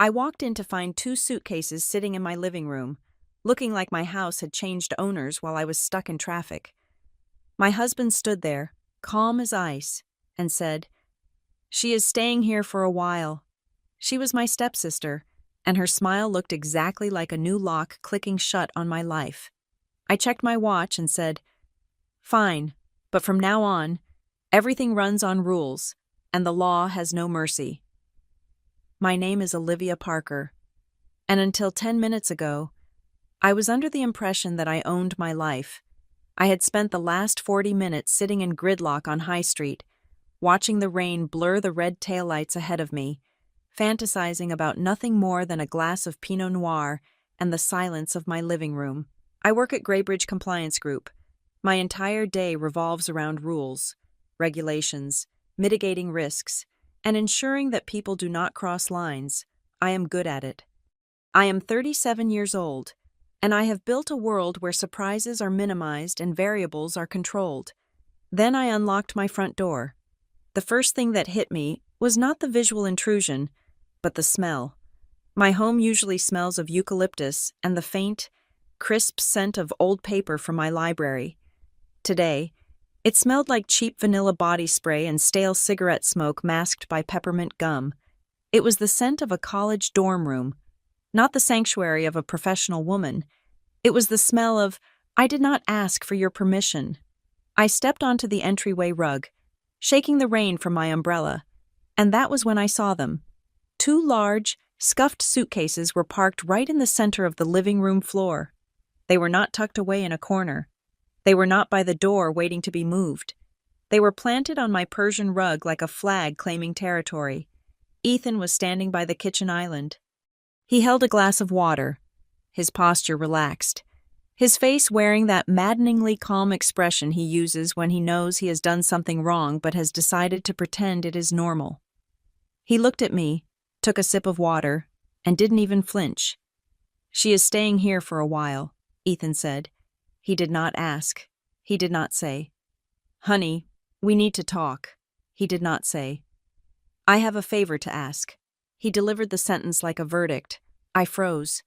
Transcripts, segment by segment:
I walked in to find two suitcases sitting in my living room, looking like my house had changed owners while I was stuck in traffic. My husband stood there, calm as ice, and said, "She is staying here for a while." She was my stepsister, and her smile looked exactly like a new lock clicking shut on my life. I checked my watch and said, "Fine, but from now on, everything runs on rules, and the law has no mercy." My name is Olivia Parker, and until 10 minutes ago, I was under the impression that I owned my life. I had spent the last 40 minutes sitting in gridlock on High Street, watching the rain blur the red taillights ahead of me, fantasizing about nothing more than a glass of Pinot Noir and the silence of my living room. I work at Greybridge Compliance Group. My entire day revolves around rules, regulations, mitigating risks, and ensuring that people do not cross lines. I am good at it. I am 37 years old, and I have built a world where surprises are minimized and variables are controlled. Then I unlocked my front door. The first thing that hit me was not the visual intrusion, but the smell. My home usually smells of eucalyptus and the faint, crisp scent of old paper from my library. Today, it smelled like cheap vanilla body spray and stale cigarette smoke masked by peppermint gum. It was the scent of a college dorm room, not the sanctuary of a professional woman. It was the smell of, "I did not ask for your permission." I stepped onto the entryway rug, shaking the rain from my umbrella, and that was when I saw them. Two large, scuffed suitcases were parked right in the center of the living room floor. They were not tucked away in a corner. They were not by the door waiting to be moved. They were planted on my Persian rug like a flag claiming territory. Ethan was standing by the kitchen island. He held a glass of water, his posture relaxed, his face wearing that maddeningly calm expression he uses when he knows he has done something wrong but has decided to pretend it is normal. He looked at me, took a sip of water, and didn't even flinch. "She is staying here for a while," Ethan said. He did not ask. He did not say, "Honey, we need to talk." He did not say, "I have a favor to ask." He delivered the sentence like a verdict. I froze.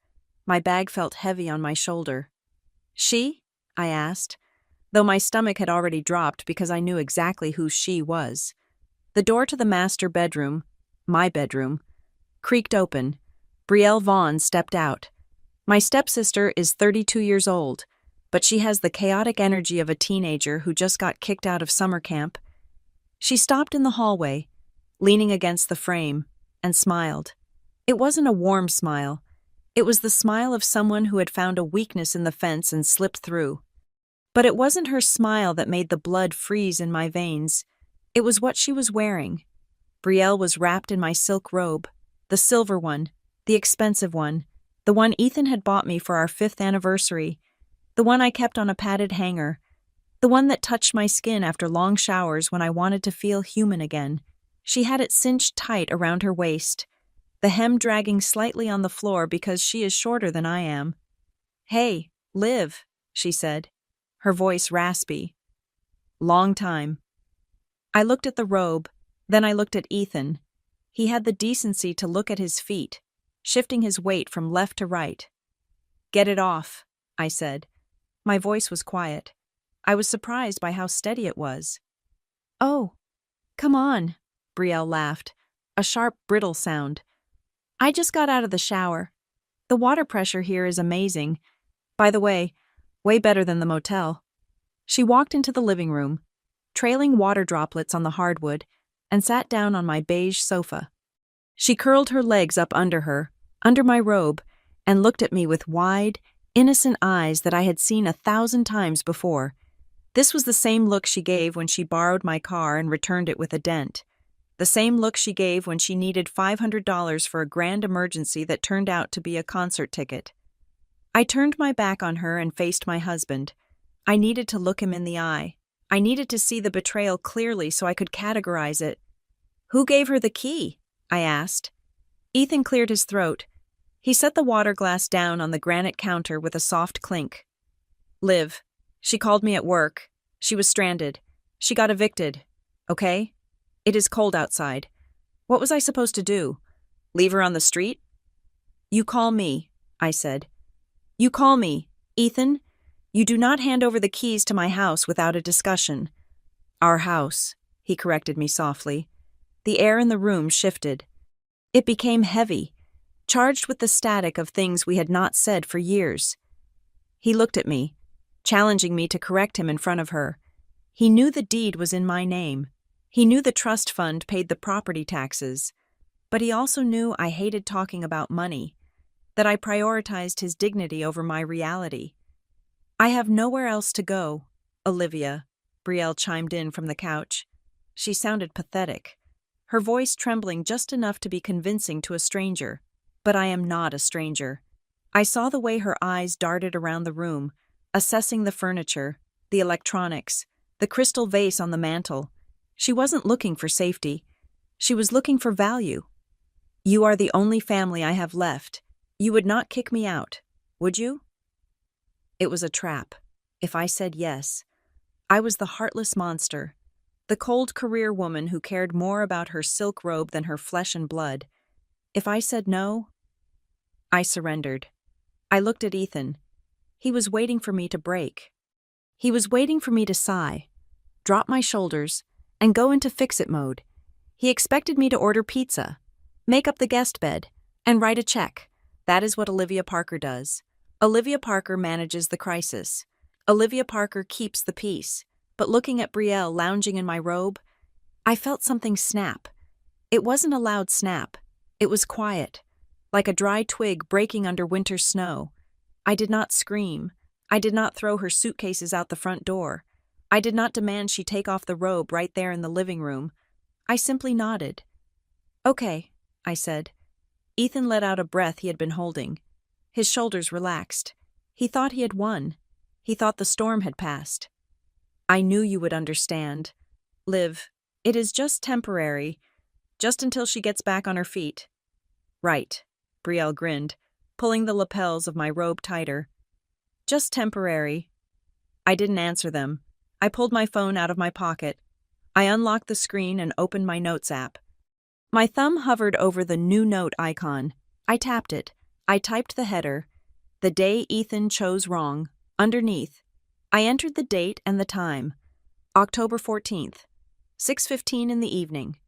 My bag felt heavy on my shoulder. "She?" I asked, though my stomach had already dropped because I knew exactly who she was. The door to the master bedroom, my bedroom, creaked open. Brielle Vaughn stepped out. My stepsister is 32 years old, but she has the chaotic energy of a teenager who just got kicked out of summer camp. She stopped in the hallway, leaning against the frame, and smiled. It wasn't a warm smile. It was the smile of someone who had found a weakness in the fence and slipped through. But it wasn't her smile that made the blood freeze in my veins. It was what she was wearing. Brielle was wrapped in my silk robe, the silver one, the expensive one, the one Ethan had bought me for our 5th anniversary, the one I kept on a padded hanger, the one that touched my skin after long showers when I wanted to feel human again. She had it cinched tight around her waist, the hem dragging slightly on the floor because she is shorter than I am. "Hey, Liv," she said, her voice raspy. "Long time." I looked at the robe, then I looked at Ethan. He had the decency to look at his feet, shifting his weight from left to right. "Get it off," I said. My voice was quiet. I was surprised by how steady it was. "Oh, come on," Brielle laughed, a sharp, brittle sound. "I just got out of the shower. The water pressure here is amazing. By the way, way better than the motel." She walked into the living room, trailing water droplets on the hardwood, and sat down on my beige sofa. She curled her legs up under her, under my robe, and looked at me with wide, innocent eyes that I had seen 1,000 times before. This was the same look she gave when she borrowed my car and returned it with a dent. The same look she gave when she needed $500 for a grand emergency that turned out to be a concert ticket. I turned my back on her and faced my husband. I needed to look him in the eye. I needed to see the betrayal clearly so I could categorize it. "Who gave her the key?" I asked. Ethan cleared his throat. He set the water glass down on the granite counter with a soft clink. "Liv. She called me at work. She was stranded. She got evicted. Okay? It is cold outside. What was I supposed to do? Leave her on the street? You call me, I said. You call me, Ethan. You do not hand over the keys to my house without a discussion. Our house, he corrected me softly. The air in the room shifted. It became heavy, charged with the static of things we had not said for years. He looked at me, challenging me to correct him in front of her. He knew the deed was in my name. He knew the trust fund paid the property taxes. But he also knew I hated talking about money, that I prioritized his dignity over my reality. I have nowhere else to go, Olivia, Brielle chimed in from the couch. She sounded pathetic, her voice trembling just enough to be convincing to a stranger. But I am not a stranger. I saw the way her eyes darted around the room, assessing the furniture, the electronics, the crystal vase on the mantel. She wasn't looking for safety. She was looking for value. You are the only family I have left. You would not kick me out, would you? It was a trap. If I said yes, I was the heartless monster, the cold career woman who cared more about her silk robe than her flesh and blood. If I said no, I surrendered. I looked at Ethan. He was waiting for me to break. He was waiting for me to sigh, drop my shoulders, and go into fix-it mode. He expected me to order pizza, make up the guest bed, and write a check. That is what Olivia Parker does. Olivia Parker manages the crisis. Olivia Parker keeps the peace. But looking at Brielle lounging in my robe, I felt something snap. It wasn't a loud snap. It was quiet, like a dry twig breaking under winter snow. I did not scream. I did not throw her suitcases out the front door. I did not demand she take off the robe right there in the living room. I simply nodded. Okay, I said. Ethan let out a breath he had been holding. His shoulders relaxed. He thought he had won. He thought the storm had passed. I knew you would understand. Liv, it is just temporary, just until she gets back on her feet. Right, Brielle grinned, pulling the lapels of my robe tighter. Just temporary. I didn't answer them. I pulled my phone out of my pocket. I unlocked the screen and opened my notes app. My thumb hovered over the new note icon. I tapped it. I typed the header, "The day Ethan chose wrong," underneath. I entered the date and the time. October 14th, 6:15 in the evening.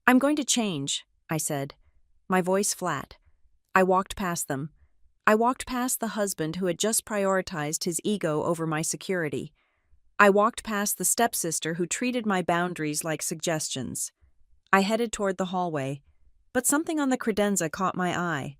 I'm going to change, I said, my voice flat. I walked past them. I walked past the husband who had just prioritized his ego over my security. I walked past the stepsister who treated my boundaries like suggestions. I headed toward the hallway, but something on the credenza caught my eye.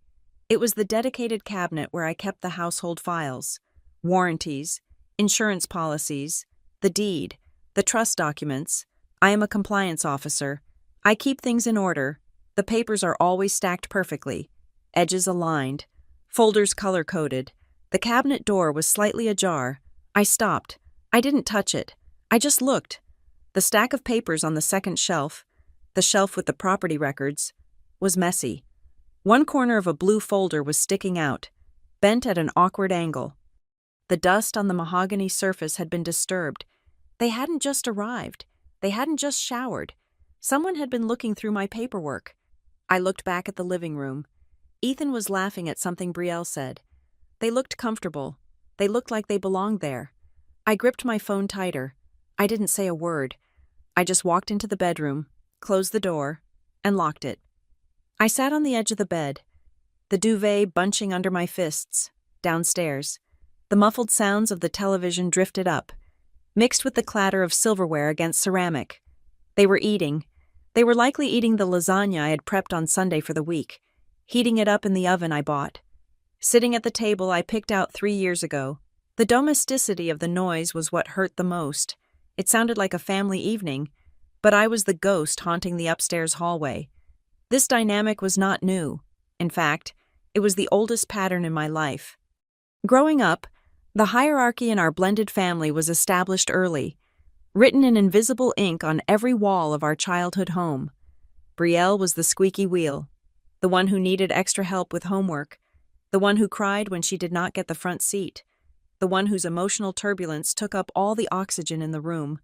It was the dedicated cabinet where I kept the household files, warranties, insurance policies, the deed, the trust documents. I am a compliance officer. I keep things in order. The papers are always stacked perfectly, edges aligned, folders color-coded. The cabinet door was slightly ajar. I stopped. I didn't touch it. I just looked. The stack of papers on the second shelf, the shelf with the property records, was messy. One corner of a blue folder was sticking out, bent at an awkward angle. The dust on the mahogany surface had been disturbed. They hadn't just arrived. They hadn't just showered. Someone had been looking through my paperwork. I looked back at the living room. Ethan was laughing at something Brielle said. They looked comfortable. They looked like they belonged there. I gripped my phone tighter. I didn't say a word. I just walked into the bedroom, closed the door, and locked it. I sat on the edge of the bed, the duvet bunching under my fists, downstairs. The muffled sounds of the television drifted up, mixed with the clatter of silverware against ceramic. They were eating. They were likely eating the lasagna I had prepped on Sunday for the week, heating it up in the oven I bought. Sitting at the table I picked out 3 years ago, the domesticity of the noise was what hurt the most. It sounded like a family evening, but I was the ghost haunting the upstairs hallway. This dynamic was not new. In fact, it was the oldest pattern in my life. Growing up, the hierarchy in our blended family was established early, written in invisible ink on every wall of our childhood home. Brielle was the squeaky wheel, the one who needed extra help with homework, the one who cried when she did not get the front seat, the one whose emotional turbulence took up all the oxygen in the room.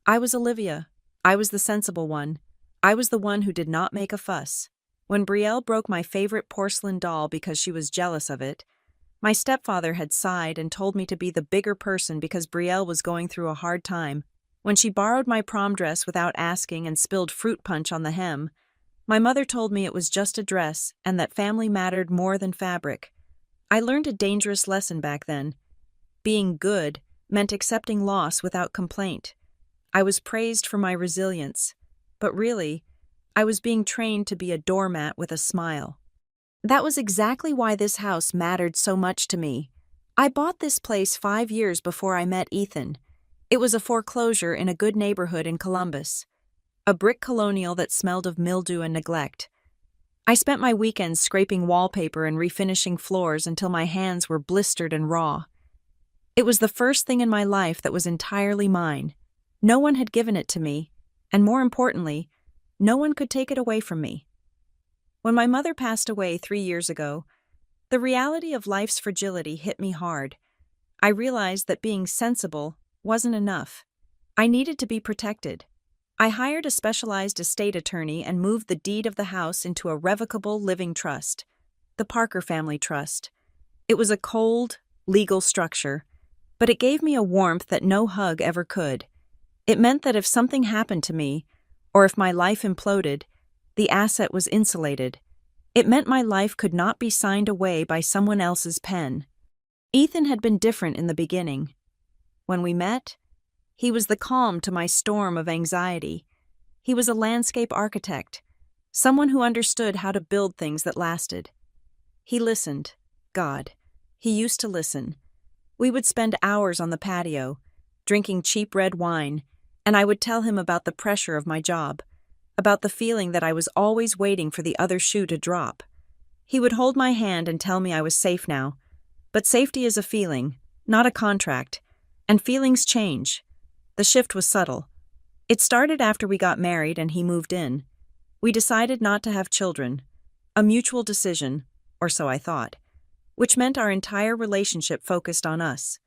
I was Olivia. I was the sensible one. I was the one who did not make a fuss. When Brielle broke my favorite porcelain doll because she was jealous of it, my stepfather had sighed and told me to be the bigger person because Brielle was going through a hard time. When she borrowed my prom dress without asking and spilled fruit punch on the hem, my mother told me it was just a dress and that family mattered more than fabric. I learned a dangerous lesson back then. Being good meant accepting loss without complaint. I was praised for my resilience, but really, I was being trained to be a doormat with a smile. That was exactly why this house mattered so much to me. I bought this place 5 years before I met Ethan. It was a foreclosure in a good neighborhood in Columbus. A brick colonial that smelled of mildew and neglect. I spent my weekends scraping wallpaper and refinishing floors until my hands were blistered and raw. It was the first thing in my life that was entirely mine. No one had given it to me, and more importantly, no one could take it away from me. When my mother passed away 3 years ago, the reality of life's fragility hit me hard. I realized that being sensible wasn't enough. I needed to be protected. I hired a specialized estate attorney and moved the deed of the house into a revocable living trust, the Parker Family Trust. It was a cold, legal structure, but it gave me a warmth that no hug ever could. It meant that if something happened to me, or if my life imploded, the asset was insulated. It meant my life could not be signed away by someone else's pen. Ethan had been different in the beginning. When we met, he was the calm to my storm of anxiety. He was a landscape architect, someone who understood how to build things that lasted. He listened. God, he used to listen. We would spend hours on the patio, drinking cheap red wine, and I would tell him about the pressure of my job, about the feeling that I was always waiting for the other shoe to drop. He would hold my hand and tell me I was safe now. But safety is a feeling, not a contract, and feelings change. The shift was subtle. It started after we got married and he moved in. We decided not to have children, a mutual decision, or so I thought, which meant our entire relationship focused on us.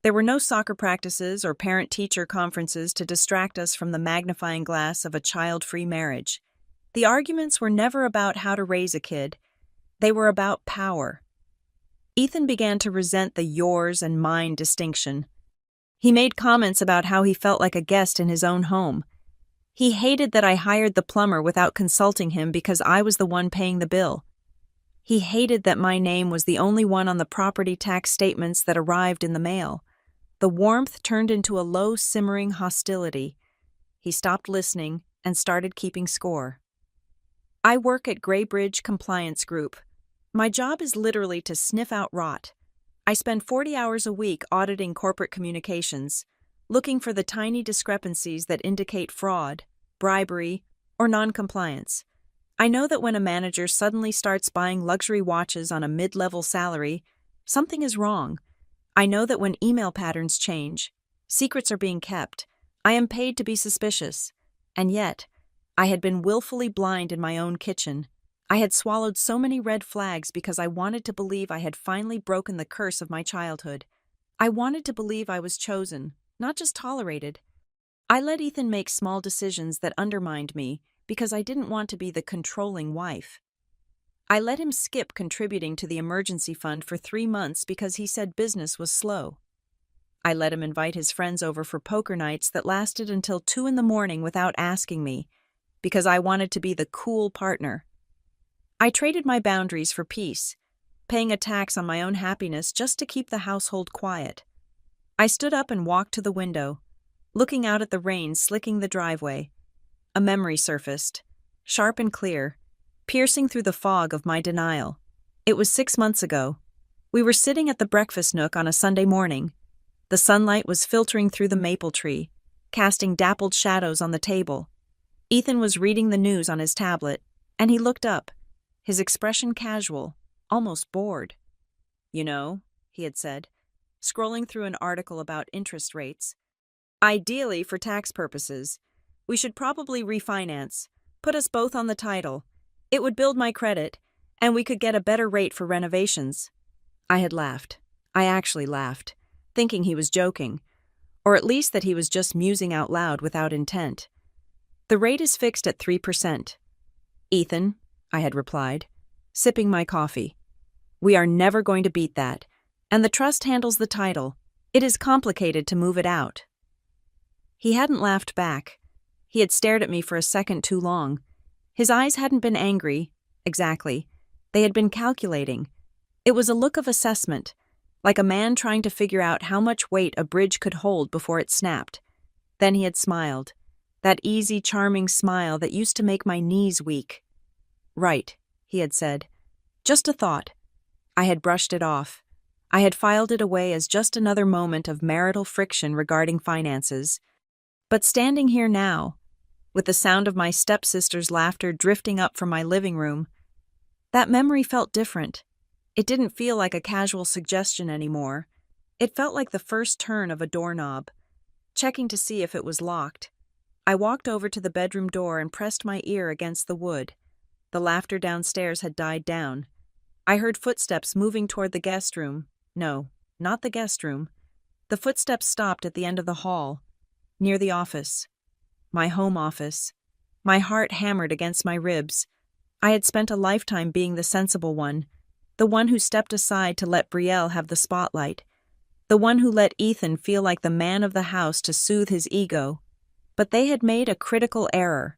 There were no soccer practices or parent-teacher conferences to distract us from the magnifying glass of a child-free marriage. The arguments were never about how to raise a kid. They were about power. Ethan began to resent the yours and mine distinction. He made comments about how he felt like a guest in his own home. He hated that I hired the plumber without consulting him because I was the one paying the bill. He hated that my name was the only one on the property tax statements that arrived in the mail. The warmth turned into a low, simmering hostility. He stopped listening and started keeping score. I work at Graybridge Compliance Group. My job is literally to sniff out rot. I spend 40 hours a week auditing corporate communications, looking for the tiny discrepancies that indicate fraud, bribery, or non-compliance. I know that when a manager suddenly starts buying luxury watches on a mid-level salary, something is wrong. I know that when email patterns change, secrets are being kept. I am paid to be suspicious. And yet, I had been willfully blind in my own kitchen. I had swallowed so many red flags because I wanted to believe I had finally broken the curse of my childhood. I wanted to believe I was chosen, not just tolerated. I let Ethan make small decisions that undermined me because I didn't want to be the controlling wife. I let him skip contributing to the emergency fund for 3 months because he said business was slow. I let him invite his friends over for poker nights that lasted until 2 a.m. without asking me, because I wanted to be the cool partner. I traded my boundaries for peace, paying a tax on my own happiness just to keep the household quiet. I stood up and walked to the window, looking out at the rain slicking the driveway. A memory surfaced, sharp and clear, piercing through the fog of my denial. It was 6 months ago. We were sitting at the breakfast nook on a Sunday morning. The sunlight was filtering through the maple tree, casting dappled shadows on the table. Ethan was reading the news on his tablet, and he looked up, his expression casual, almost bored. "You know," he had said, scrolling through an article about interest rates. "Ideally, for tax purposes, we should probably refinance, put us both on the title. It would build my credit, and we could get a better rate for renovations." I had laughed. I actually laughed, thinking he was joking, or at least that he was just musing out loud without intent. "The rate is fixed at 3%. Ethan, I had replied, sipping my coffee. We are never going to beat that, and the trust handles the title. It is complicated to move it out. He hadn't laughed back. He had stared at me for a second too long. His eyes hadn't been angry, exactly. They had been calculating. It was a look of assessment, like a man trying to figure out how much weight a bridge could hold before it snapped. Then he had smiled, that easy, charming smile that used to make my knees weak. Right, he had said. Just a thought. I had brushed it off. I had filed it away as just another moment of marital friction regarding finances. But standing here now, with the sound of my stepsister's laughter drifting up from my living room, that memory felt different. It didn't feel like a casual suggestion anymore. It felt like the first turn of a doorknob, checking to see if it was locked. I walked over to the bedroom door and pressed my ear against the wood. The laughter downstairs had died down. I heard footsteps moving toward the guest room. No, not the guest room. The footsteps stopped at the end of the hall, near the office. My home office. My heart hammered against my ribs. I had spent a lifetime being the sensible one, the one who stepped aside to let Brielle have the spotlight, the one who let Ethan feel like the man of the house to soothe his ego. But they had made a critical error.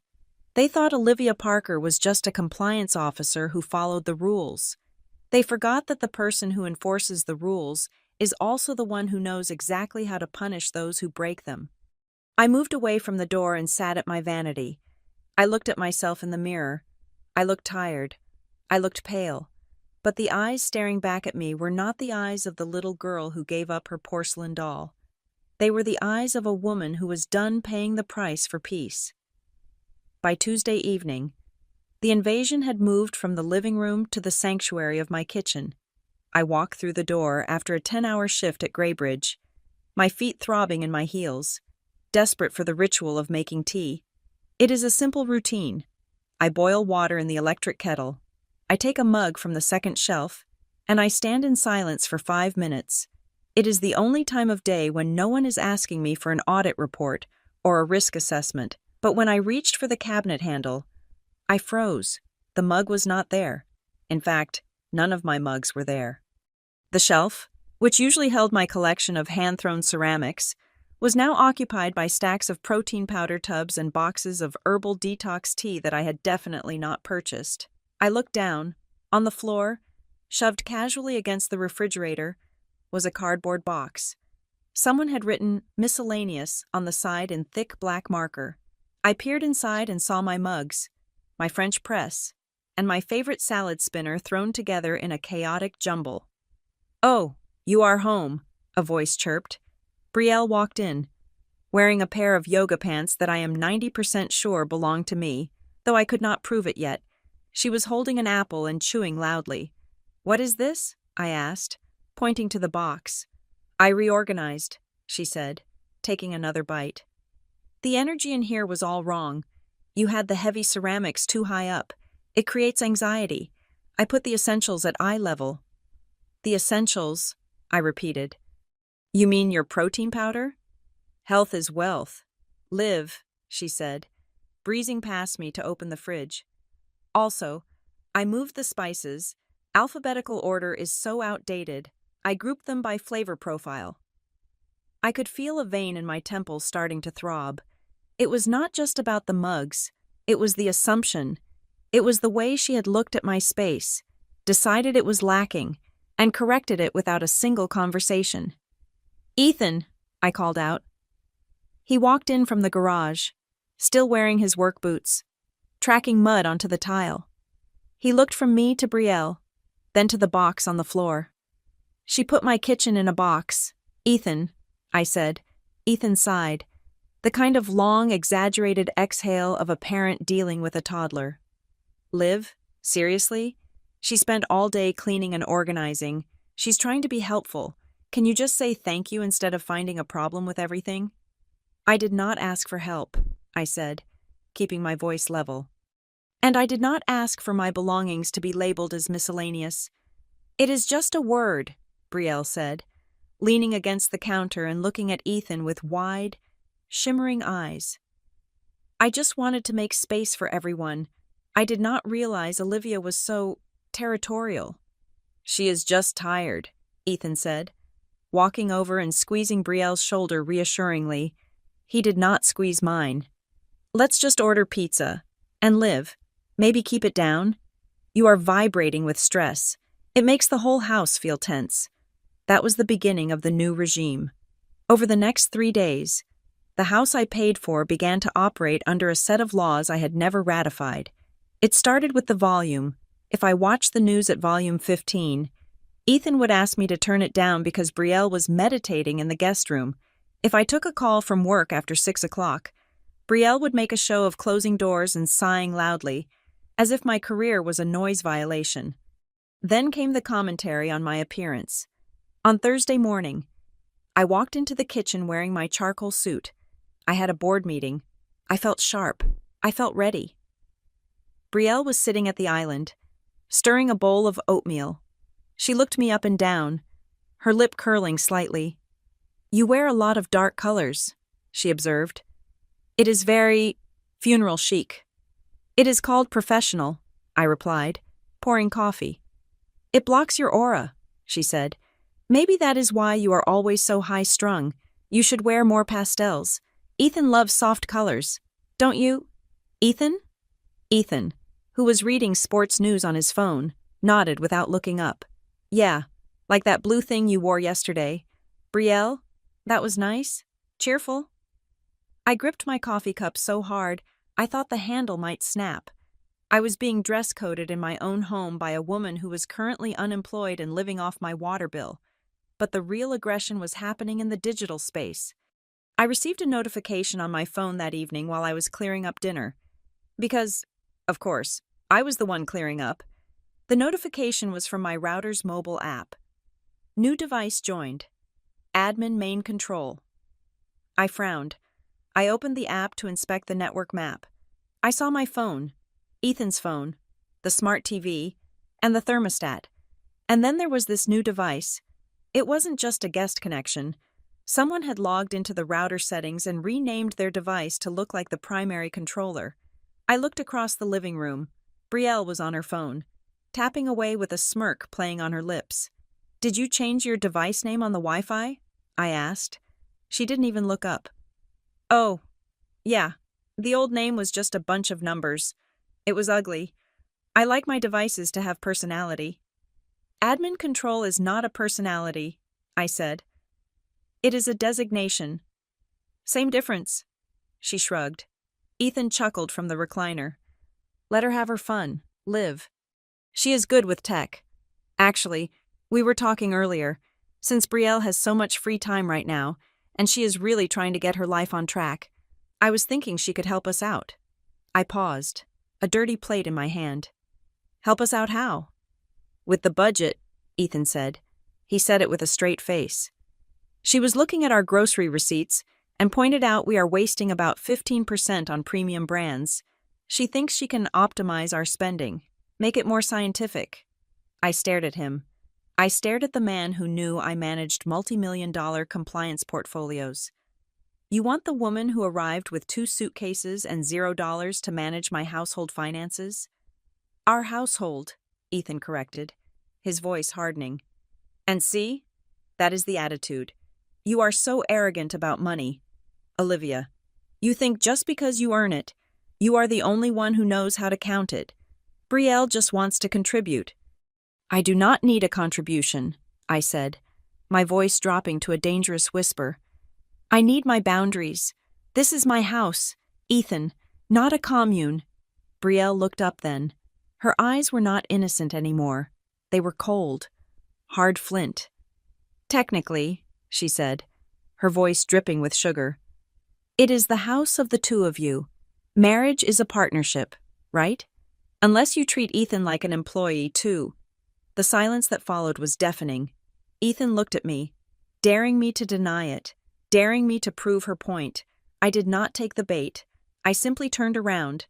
They thought Olivia Parker was just a compliance officer who followed the rules. They forgot that the person who enforces the rules is also the one who knows exactly how to punish those who break them. I moved away from the door and sat at my vanity. I looked at myself in the mirror. I looked tired. I looked pale. But the eyes staring back at me were not the eyes of the little girl who gave up her porcelain doll. They were the eyes of a woman who was done paying the price for peace. By Tuesday evening, the invasion had moved from the living room to the sanctuary of my kitchen. I walked through the door after a 10-hour shift at Greybridge, my feet throbbing in my heels, desperate for the ritual of making tea. It is a simple routine. I boil water in the electric kettle. I take a mug from the second shelf, and I stand in silence for 5 minutes. It is the only time of day when no one is asking me for an audit report or a risk assessment, but when I reached for the cabinet handle, I froze. The mug was not there. In fact, none of my mugs were there. The shelf, which usually held my collection of hand-thrown ceramics, was now occupied by stacks of protein powder tubs and boxes of herbal detox tea that I had definitely not purchased. I looked down. On the floor, shoved casually against the refrigerator, was a cardboard box. Someone had written "miscellaneous" on the side in thick black marker. I peered inside and saw my mugs, my French press, and my favorite salad spinner thrown together in a chaotic jumble. "Oh, you are home," a voice chirped. Brielle walked in, wearing a pair of yoga pants that I am 90% sure belonged to me, though I could not prove it yet. She was holding an apple and chewing loudly. "What is this?" I asked, pointing to the box. "I reorganized," she said, taking another bite. "The energy in here was all wrong. You had the heavy ceramics too high up. It creates anxiety. I put the essentials at eye level." "The essentials," I repeated. "You mean your protein powder?" "Health is wealth. Live," she said, breezing past me to open the fridge. "Also, I moved the spices. Alphabetical order is so outdated. I grouped them by flavor profile." I could feel a vein in my temple starting to throb. It was not just about the mugs. It was the assumption. It was the way she had looked at my space, decided it was lacking, and corrected it without a single conversation. "Ethan," I called out. He walked in from the garage, still wearing his work boots, tracking mud onto the tile. He looked from me to Brielle, then to the box on the floor. "She put my kitchen in a box. Ethan," I said. Ethan sighed, the kind of long, exaggerated exhale of a parent dealing with a toddler. "Liv, seriously? She spent all day cleaning and organizing. She's trying to be helpful. Can you just say thank you instead of finding a problem with everything?" "I did not ask for help," I said, keeping my voice level. "And I did not ask for my belongings to be labeled as miscellaneous." "It is just a word," Brielle said, leaning against the counter and looking at Ethan with wide, shimmering eyes. "I just wanted to make space for everyone. I did not realize Olivia was so territorial. She is just tired, Ethan said, walking over and squeezing Brielle's shoulder reassuringly. He did not squeeze mine. Let's just order pizza. And live. Maybe keep it down. You are vibrating with stress. It makes the whole house feel tense. That was the beginning of the new regime. Over the next 3 days, the house I paid for began to operate under a set of laws I had never ratified. It started with the volume. If I watched the news at volume 15, Ethan would ask me to turn it down because Brielle was meditating in the guest room. If I took a call from work after 6 o'clock, Brielle would make a show of closing doors and sighing loudly, as if my career was a noise violation. Then came the commentary on my appearance. On Thursday morning, I walked into the kitchen wearing my charcoal suit. I had a board meeting. I felt sharp. I felt ready. Brielle was sitting at the island, stirring a bowl of oatmeal. She looked me up and down, her lip curling slightly. "You wear a lot of dark colors," she observed. "It is very funeral chic." "It is called professional," I replied, pouring coffee. "It blocks your aura," she said. "Maybe that is why you are always so high-strung. You should wear more pastels. Ethan loves soft colors. Don't you?" "Ethan?" Ethan, who was reading sports news on his phone, nodded without looking up. "Yeah, like that blue thing you wore yesterday. Brielle, that was nice. Cheerful." I gripped my coffee cup so hard, I thought the handle might snap. I was being dress-coded in my own home by a woman who was currently unemployed and living off my water bill. But the real aggression was happening in the digital space. I received a notification on my phone that evening while I was clearing up dinner. Because, of course, I was the one clearing up. The notification was from my router's mobile app. New device joined. Admin main control. I frowned. I opened the app to inspect the network map. I saw my phone, Ethan's phone, the smart TV, and the thermostat. And then there was this new device. It wasn't just a guest connection. Someone had logged into the router settings and renamed their device to look like the primary controller. I looked across the living room. Brielle was on her phone, tapping away with a smirk playing on her lips. "Did you change your device name on the Wi-Fi?" I asked. She didn't even look up. "Oh, yeah. The old name was just a bunch of numbers. It was ugly. I like my devices to have personality." "Admin control is not a personality," I said. "It is a designation." "Same difference." She shrugged. Ethan chuckled from the recliner. "Let her have her fun. Live. She is good with tech. Actually, we were talking earlier, since Brielle has so much free time right now, and she is really trying to get her life on track. I was thinking she could help us out." I paused, a dirty plate in my hand. "Help us out how?" "With the budget," Ethan said. He said it with a straight face. She was looking at our grocery receipts and pointed out we are wasting about 15% on premium brands. She thinks she can optimize our spending, make it more scientific. I stared at him. I stared at the man who knew I managed multi-million-dollar compliance portfolios. "You want the woman who arrived with 2 suitcases and $0 to manage my household finances?" "Our household," Ethan corrected, his voice hardening. "And see? That is the attitude. You are so arrogant about money. Olivia, you think just because you earn it, you are the only one who knows how to count it. Brielle just wants to contribute." "I do not need a contribution," I said, my voice dropping to a dangerous whisper. "I need my boundaries. This is my house, Ethan, not a commune." Brielle looked up then. Her eyes were not innocent anymore. They were cold, hard flint. "Technically," she said, her voice dripping with sugar, "it is the house of the 2 of you. Marriage is a partnership, right? Unless you treat Ethan like an employee, too." The silence that followed was deafening. Ethan looked at me, daring me to deny it, daring me to prove her point. I did not take the bait. I simply turned around,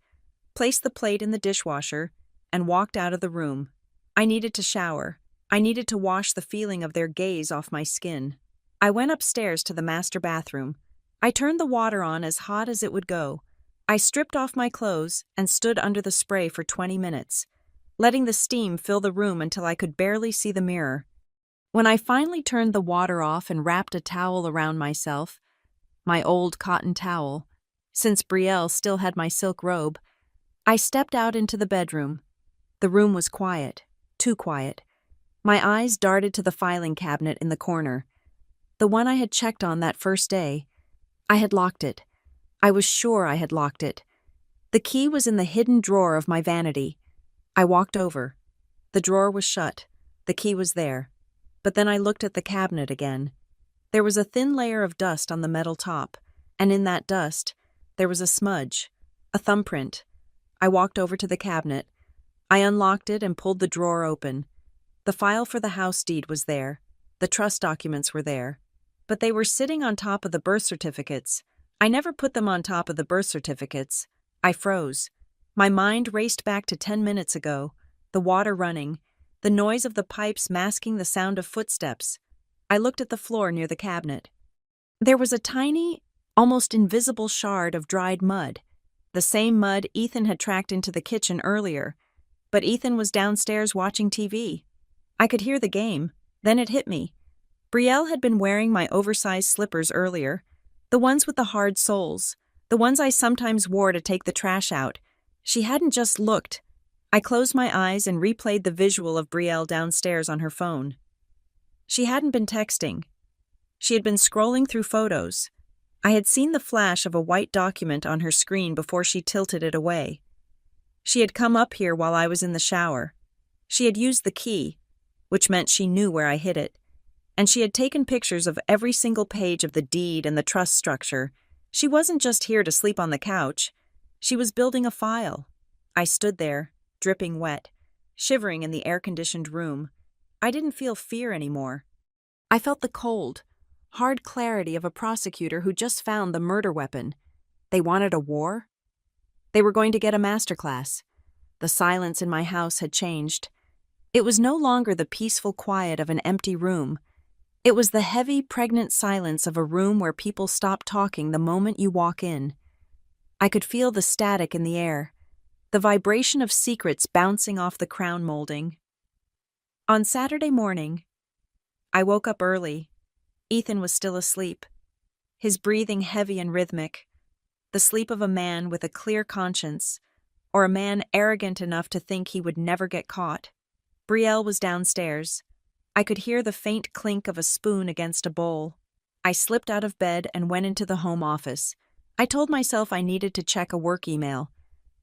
placed the plate in the dishwasher, and walked out of the room. I needed to shower. I needed to wash the feeling of their gaze off my skin. I went upstairs to the master bathroom. I turned the water on as hot as it would go. I stripped off my clothes and stood under the spray for 20 minutes, letting the steam fill the room until I could barely see the mirror. When I finally turned the water off and wrapped a towel around myself, my old cotton towel, since Brielle still had my silk robe, I stepped out into the bedroom. The room was quiet, too quiet. My eyes darted to the filing cabinet in the corner. The one I had checked on that first day. I had locked it. I was sure I had locked it. The key was in the hidden drawer of my vanity. I walked over. The drawer was shut. The key was there. But then I looked at the cabinet again. There was a thin layer of dust on the metal top, and in that dust, there was a smudge, a thumbprint. I walked over to the cabinet. I unlocked it and pulled the drawer open. The file for the house deed was there. The trust documents were there. But they were sitting on top of the birth certificates. I never put them on top of the birth certificates. I froze. My mind raced back to 10 minutes ago, the water running, the noise of the pipes masking the sound of footsteps. I looked at the floor near the cabinet. There was a tiny, almost invisible shard of dried mud, the same mud Ethan had tracked into the kitchen earlier, but Ethan was downstairs watching TV. I could hear the game. Then it hit me. Brielle had been wearing my oversized slippers earlier, the ones with the hard soles, the ones I sometimes wore to take the trash out. She hadn't just looked. I closed my eyes and replayed the visual of Brielle downstairs on her phone. She hadn't been texting. She had been scrolling through photos. I had seen the flash of a white document on her screen before she tilted it away. She had come up here while I was in the shower. She had used the key, which meant she knew where I hid it. And she had taken pictures of every single page of the deed and the trust structure. She wasn't just here to sleep on the couch. She was building a file. I stood there, dripping wet, shivering in the air-conditioned room. I didn't feel fear anymore. I felt the cold, hard clarity of a prosecutor who just found the murder weapon. They wanted a war? They were going to get a masterclass. The silence in my house had changed. It was no longer the peaceful quiet of an empty room. It was the heavy, pregnant silence of a room where people stop talking the moment you walk in. I could feel the static in the air, the vibration of secrets bouncing off the crown molding. On Saturday morning, I woke up early. Ethan was still asleep, his breathing heavy and rhythmic, the sleep of a man with a clear conscience, or a man arrogant enough to think he would never get caught. Brielle was downstairs. I could hear the faint clink of a spoon against a bowl. I slipped out of bed and went into the home office. I told myself I needed to check a work email,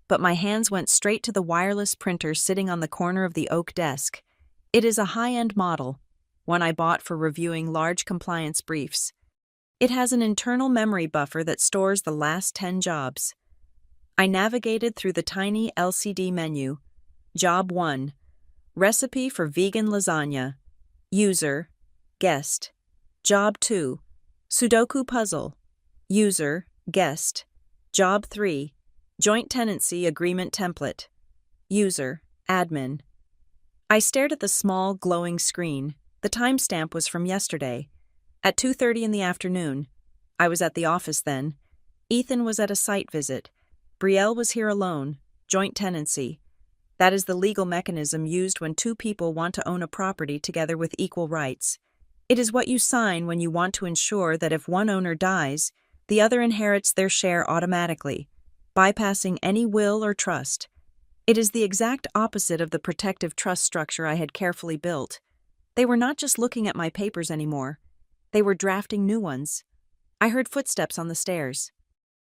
but my hands went straight to the wireless printer sitting on the corner of the oak desk. It is a high-end model, one I bought for reviewing large compliance briefs. It has an internal memory buffer that stores the last 10 jobs. I navigated through the tiny LCD menu. Job 1. Recipe for vegan lasagna. User. Guest. Job 2. Sudoku puzzle. User. Guest. Job 3. Joint tenancy agreement template. User. Admin. I stared at the small, glowing screen. The timestamp was from yesterday. At 2:30 in the afternoon. I was at the office then. Ethan was at a site visit. Brielle was here alone. Joint tenancy. That is the legal mechanism used when two people want to own a property together with equal rights. It is what you sign when you want to ensure that if one owner dies, the other inherits their share automatically, bypassing any will or trust. It is the exact opposite of the protective trust structure I had carefully built. They were not just looking at my papers anymore. They were drafting new ones. I heard footsteps on the stairs.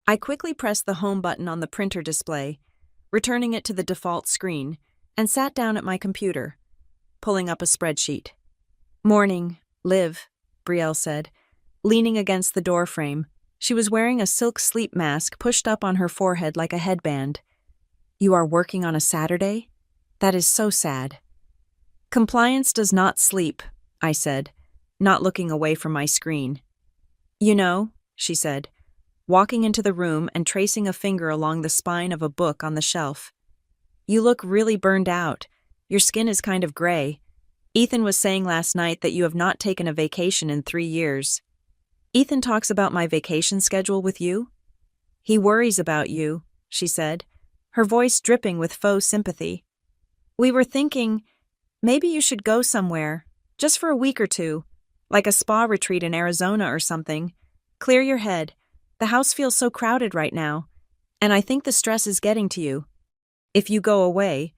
I quickly pressed the home button on the printer display, returning it to the default screen, and sat down at my computer, pulling up a spreadsheet. "Morning, Liv," Brielle said, leaning against the doorframe. She was wearing a silk sleep mask pushed up on her forehead like a headband. "You are working on a Saturday? That is so sad." "Compliance does not sleep," I said, not looking away from my screen. "You know," she said, walking into the room and tracing a finger along the spine of a book on the shelf. "You look really burned out. Your skin is kind of gray. Ethan was saying last night that you have not taken a vacation in 3 years. Ethan talks about my vacation schedule with you?" He worries about you, she said, her voice dripping with faux sympathy. We were thinking, maybe you should go somewhere, just for a week or two, like a spa retreat in Arizona or something. Clear your head. The house feels so crowded right now, and I think the stress is getting to you. If you go away,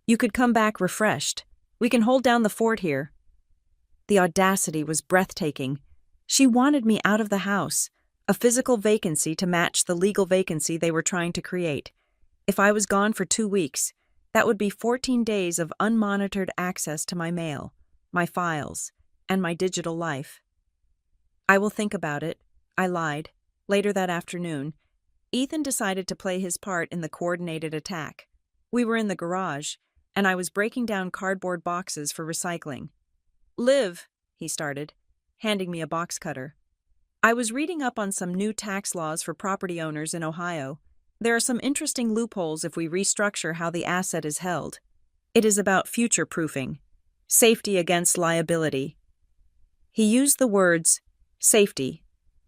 you could come back refreshed. We can hold down the fort here. The audacity was breathtaking. She wanted me out of the house, a physical vacancy to match the legal vacancy they were trying to create. If I was gone for 2 weeks, that would be 14 days of unmonitored access to my mail, my files, and my digital life. I will think about it, I lied. Later that afternoon, Ethan decided to play his part in the coordinated attack. We were in the garage, and I was breaking down cardboard boxes for recycling. Liv, he started, handing me a box cutter. I was reading up on some new tax laws for property owners in Ohio. There are some interesting loopholes if we restructure how the asset is held. It is about future-proofing, safety against liability. He used the words safety,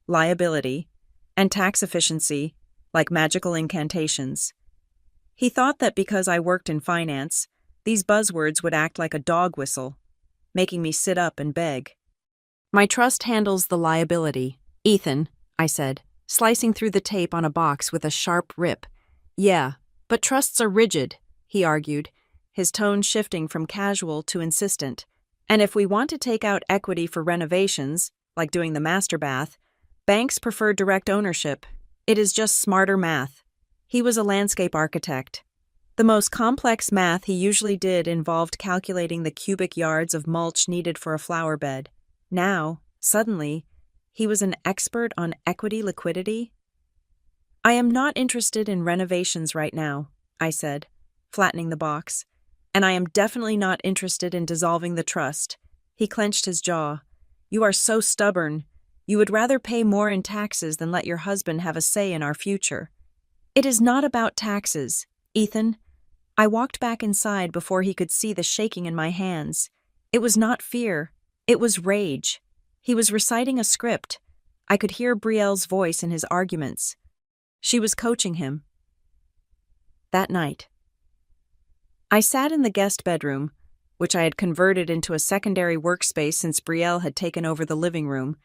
liability, and tax efficiency like magical incantations. He thought that because I worked in finance, these buzzwords would act like a dog whistle, making me sit up and beg. My trust handles the liability, Ethan, I said, slicing through the tape on a box with a sharp rip. Yeah, but trusts are rigid, he argued, his tone shifting from casual to insistent. And if we want to take out equity for renovations, like doing the master bath, banks prefer direct ownership. It is just smarter math. He was a landscape architect. The most complex math he usually did involved calculating the cubic yards of mulch needed for a flower bed. Now, suddenly, he was an expert on equity liquidity. I am not interested in renovations right now, I said, flattening the box, and I am definitely not interested in dissolving the trust. He clenched his jaw. You are so stubborn. You would rather pay more in taxes than let your husband have a say in our future. It is not about taxes, Ethan. I walked back inside before he could see the shaking in my hands. It was not fear. It was rage. He was reciting a script. I could hear Brielle's voice in his arguments. She was coaching him. That night, I sat in the guest bedroom, which I had converted into a secondary workspace since Brielle had taken over the living room,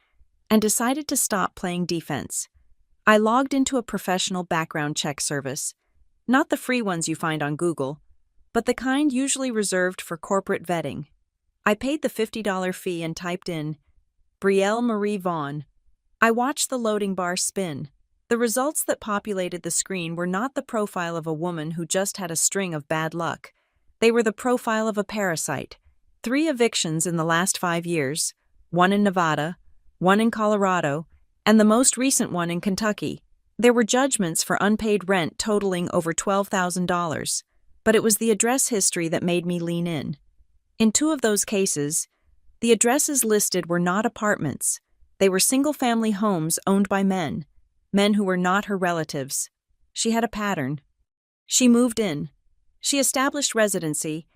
and decided to stop playing defense. I logged into a professional background check service, not the free ones you find on Google, but the kind usually reserved for corporate vetting. I paid the $50 fee and typed in, Brielle Marie Vaughn. I watched the loading bar spin. The results that populated the screen were not the profile of a woman who just had a string of bad luck. They were the profile of a parasite. 3 evictions in the last 5 years, 1 in Nevada, 1 in Colorado, and the most recent one in Kentucky. There were judgments for unpaid rent totaling over $12,000, but it was the address history that made me lean in. In 2 of those cases, the addresses listed were not apartments. They were single-family homes owned by men who were not her relatives. She had a pattern. She moved in. She established residency,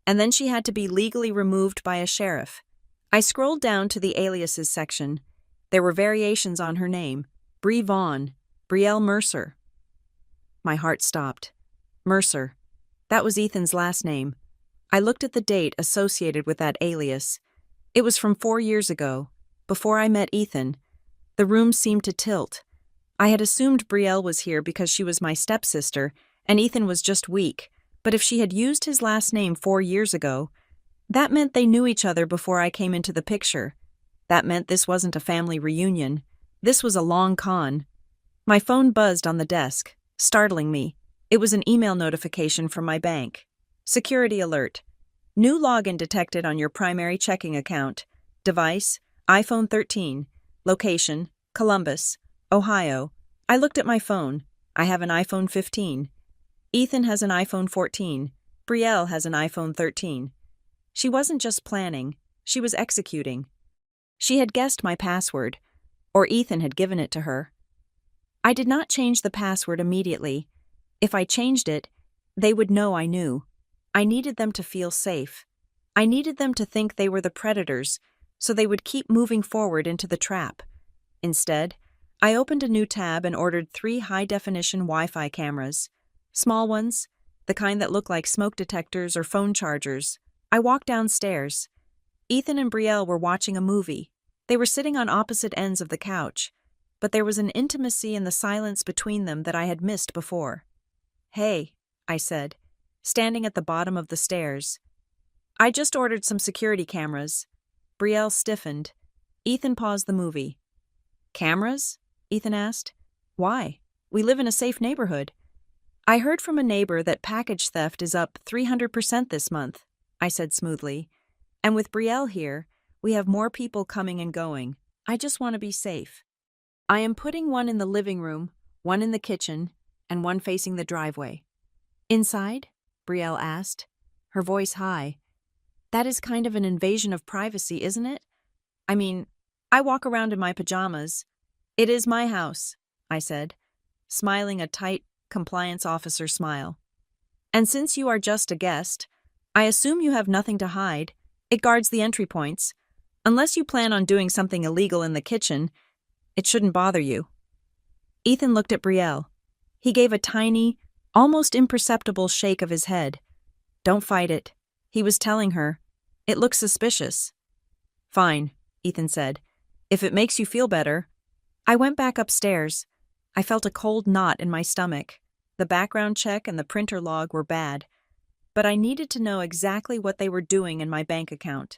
and then she had to be legally removed by a sheriff. I scrolled down to the aliases section. There were variations on her name. Bri Vaughn, Brielle Mercer. My heart stopped. Mercer. That was Ethan's last name. I looked at the date associated with that alias. It was from 4 years ago, before I met Ethan. The room seemed to tilt. I had assumed Brielle was here because she was my stepsister, and Ethan was just weak, but if she had used his last name 4 years ago, that meant they knew each other before I came into the picture. That meant this wasn't a family reunion. This was a long con. My phone buzzed on the desk, startling me. It was an email notification from my bank. Security alert. New login detected on your primary checking account. Device, iPhone 13. Location, Columbus, Ohio. I looked at my phone. I have an iPhone 15. Ethan has an iPhone 14. Brielle has an iPhone 13. She wasn't just planning, she was executing. She had guessed my password, or Ethan had given it to her. I did not change the password immediately. If I changed it, they would know I knew. I needed them to feel safe. I needed them to think they were the predators, so they would keep moving forward into the trap. Instead, I opened a new tab and ordered 3 high-definition Wi-Fi cameras. Small ones, the kind that look like smoke detectors or phone chargers. I walked downstairs. Ethan and Brielle were watching a movie. They were sitting on opposite ends of the couch, but there was an intimacy in the silence between them that I had missed before. "Hey," I said, standing at the bottom of the stairs. "I just ordered some security cameras." Brielle stiffened. Ethan paused the movie. "Cameras?" Ethan asked. "Why? We live in a safe neighborhood." "I heard from a neighbor that package theft is up 300% this month," I said smoothly. "And with Brielle here, we have more people coming and going. I just want to be safe. I am putting one in the living room, one in the kitchen, and one facing the driveway." "Inside?" Brielle asked, her voice high. "That is kind of an invasion of privacy, isn't it? I mean, I walk around in my pajamas." "It is my house," I said, smiling a tight compliance officer smile. "And since you are just a guest, I assume you have nothing to hide. It guards the entry points. Unless you plan on doing something illegal in the kitchen, it shouldn't bother you." Ethan looked at Brielle. He gave a tiny, almost imperceptible shake of his head. "Don't fight it," he was telling her. "It looks suspicious." "Fine," Ethan said. "If it makes you feel better." I went back upstairs. I felt a cold knot in my stomach. The background check and the printer log were bad, but I needed to know exactly what they were doing in my bank account.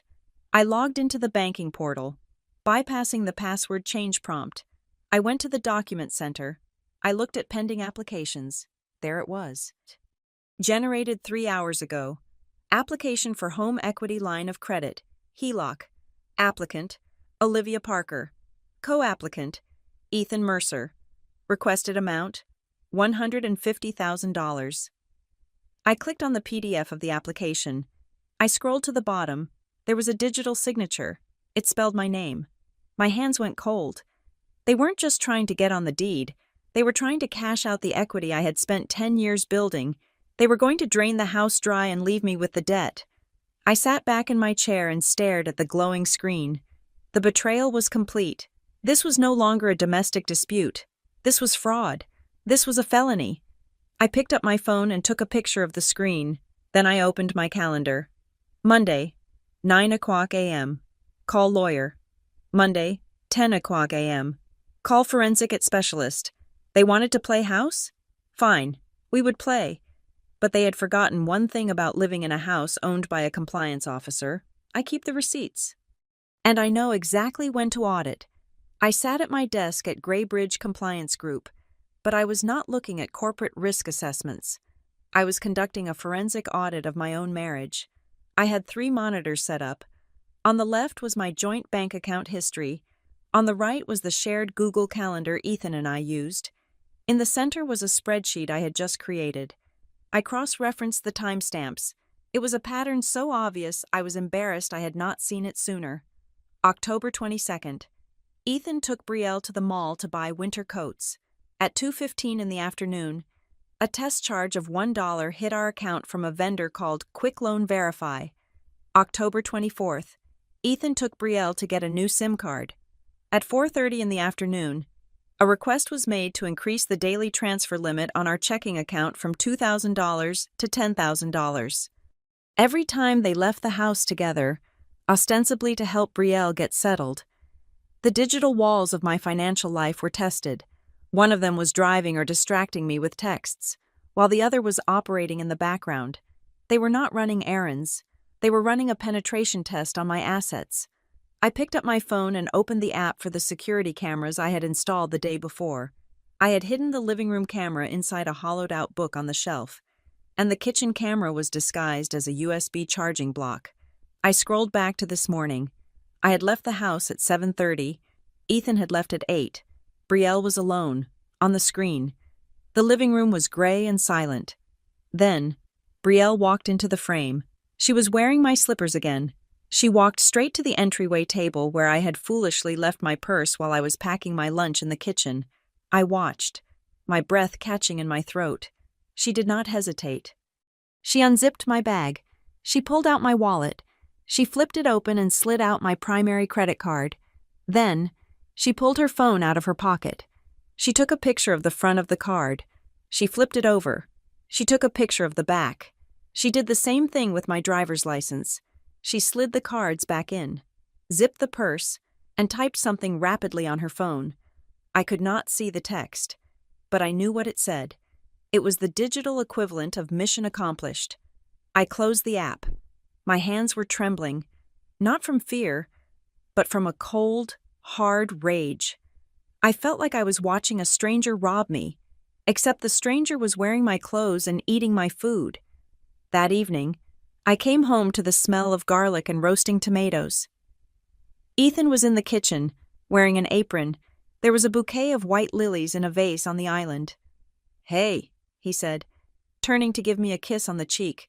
I logged into the banking portal, bypassing the password change prompt. I went to the document center. I looked at pending applications. There it was. Generated 3 hours ago. Application for home equity line of credit, HELOC. Applicant, Olivia Parker. Co-applicant, Ethan Mercer. Requested amount, $150,000. I clicked on the PDF of the application. I scrolled to the bottom. There was a digital signature. It spelled my name. My hands went cold. They weren't just trying to get on the deed. They were trying to cash out the equity I had spent 10 years building. They were going to drain the house dry and leave me with the debt. I sat back in my chair and stared at the glowing screen. The betrayal was complete. This was no longer a domestic dispute. This was fraud. This was a felony. I picked up my phone and took a picture of the screen. Then I opened my calendar. Monday, 9:00 a.m. Call lawyer. Monday, 10:00 a.m. Call forensic specialist. They wanted to play house? Fine, we would play. But they had forgotten one thing about living in a house owned by a compliance officer. I keep the receipts. And I know exactly when to audit. I sat at my desk at Graybridge Compliance Group, but I was not looking at corporate risk assessments. I was conducting a forensic audit of my own marriage. I had 3 monitors set up. On the left was my joint bank account history. On the right was the shared Google Calendar Ethan and I used. In the center was a spreadsheet I had just created. I cross-referenced the timestamps. It was a pattern so obvious I was embarrassed I had not seen it sooner. October 22nd. Ethan took Brielle to the mall to buy winter coats. At 2:15 in the afternoon, a test charge of $1 hit our account from a vendor called Quick Loan Verify. October 24th. Ethan took Brielle to get a new SIM card. At 4:30 in the afternoon, a request was made to increase the daily transfer limit on our checking account from $2,000 to $10,000. Every time they left the house together, ostensibly to help Brielle get settled, the digital walls of my financial life were tested. One of them was driving or distracting me with texts, while the other was operating in the background. They were not running errands. They were running a penetration test on my assets. I picked up my phone and opened the app for the security cameras I had installed the day before. I had hidden the living room camera inside a hollowed-out book on the shelf, and the kitchen camera was disguised as a USB charging block. I scrolled back to this morning. I had left the house at 7:30. Ethan had left at 8. Brielle was alone, on the screen. The living room was gray and silent. Then, Brielle walked into the frame. She was wearing my slippers again. She walked straight to the entryway table where I had foolishly left my purse while I was packing my lunch in the kitchen. I watched, my breath catching in my throat. She did not hesitate. She unzipped my bag. She pulled out my wallet. She flipped it open and slid out my primary credit card. Then, she pulled her phone out of her pocket. She took a picture of the front of the card. She flipped it over. She took a picture of the back. She did the same thing with my driver's license. She slid the cards back in, zipped the purse, and typed something rapidly on her phone. I could not see the text, but I knew what it said. It was the digital equivalent of mission accomplished. I closed the app. My hands were trembling, not from fear, but from a cold, hard rage. I felt like I was watching a stranger rob me, except the stranger was wearing my clothes and eating my food. That evening, I came home to the smell of garlic and roasting tomatoes. Ethan was in the kitchen, wearing an apron. There was a bouquet of white lilies in a vase on the island. "Hey," he said, turning to give me a kiss on the cheek.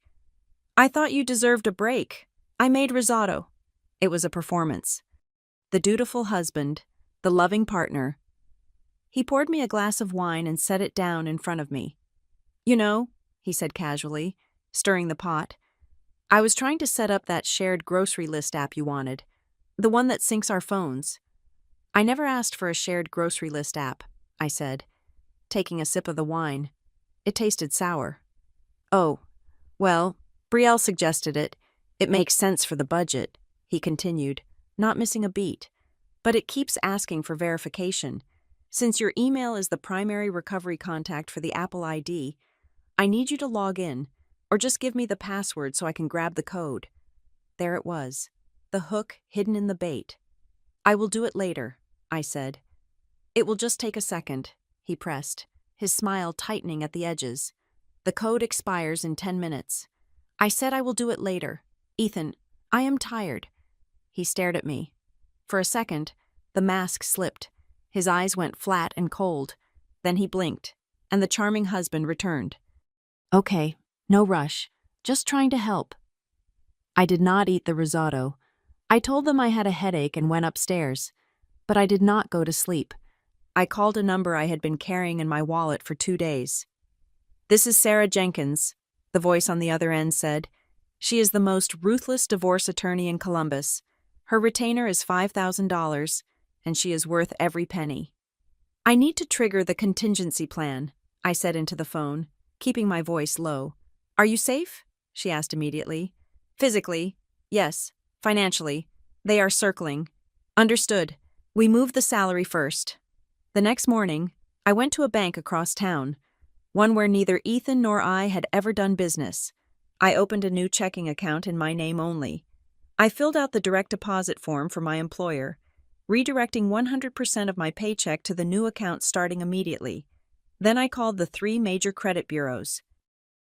"I thought you deserved a break. I made risotto." It was a performance. The dutiful husband, the loving partner. He poured me a glass of wine and set it down in front of me. "You know," he said casually, stirring the pot, "I was trying to set up that shared grocery list app you wanted, the one that syncs our phones." "I never asked for a shared grocery list app," I said, taking a sip of the wine. It tasted sour. "Oh, well, Brielle suggested it. It makes sense for the budget," he continued, not missing a beat. "But it keeps asking for verification. Since your email is the primary recovery contact for the Apple ID, I need you to log in, or just give me the password so I can grab the code." There it was, the hook hidden in the bait. "I will do it later," I said. "It will just take a second," he pressed, his smile tightening at the edges. "The code expires in 10 minutes. I said I will do it later. Ethan, I am tired." He stared at me. For a second, the mask slipped. His eyes went flat and cold. Then he blinked, and the charming husband returned. "Okay, no rush. Just trying to help." I did not eat the risotto. I told them I had a headache and went upstairs. But I did not go to sleep. I called a number I had been carrying in my wallet for 2 days. "This is Sarah Jenkins," the voice on the other end said. "She is the most ruthless divorce attorney in Columbus. Her retainer is $5,000, and she is worth every penny." "I need to trigger the contingency plan," I said into the phone, keeping my voice low. "Are you safe?" she asked immediately. "Physically, yes. Financially, they are circling." "Understood. We moved the salary first." The next morning, I went to a bank across town, one where neither Ethan nor I had ever done business. I opened a new checking account in my name only. I filled out the direct deposit form for my employer, redirecting 100% of my paycheck to the new account starting immediately. Then I called the 3 major credit bureaus.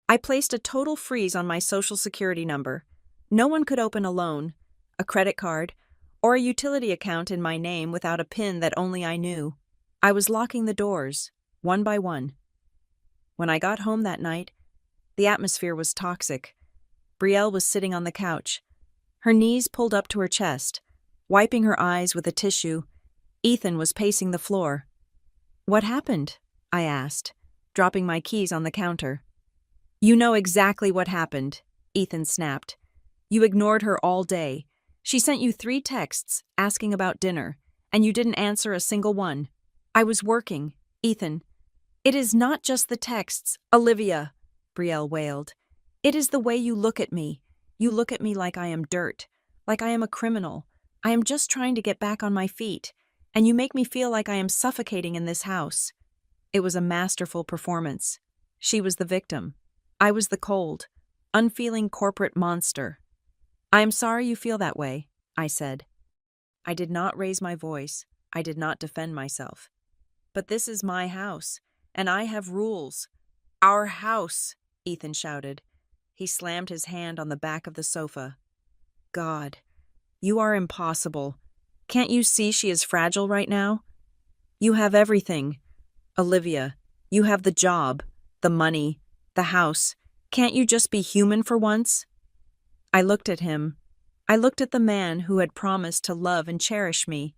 I placed a total freeze on my Social Security number. No one could open a loan, a credit card, or a utility account in my name without a PIN that only I knew. I was locking the doors, one by one. When I got home that night, the atmosphere was toxic. Brielle was sitting on the couch, her knees pulled up to her chest, wiping her eyes with a tissue. Ethan was pacing the floor. "What happened?" I asked, dropping my keys on the counter. "You know exactly what happened," Ethan snapped. "You ignored her all day. She sent you 3 texts asking about dinner, and you didn't answer a single one." "I was working, Ethan." "It is not just the texts, Olivia," Brielle wailed. "It is the way you look at me. You look at me like I am dirt, like I am a criminal. I am just trying to get back on my feet, and you make me feel like I am suffocating in this house." It was a masterful performance. She was the victim. I was the cold, unfeeling corporate monster. "I am sorry you feel that way," I said. I did not raise my voice. I did not defend myself. "But this is my house, and I have rules." "Our house," Ethan shouted. He slammed his hand on the back of the sofa. "God, you are impossible. Can't you see she is fragile right now? You have everything. Olivia, you have the job, the money, the house. Can't you just be human for once?" I looked at him. I looked at the man who had promised to love and cherish me.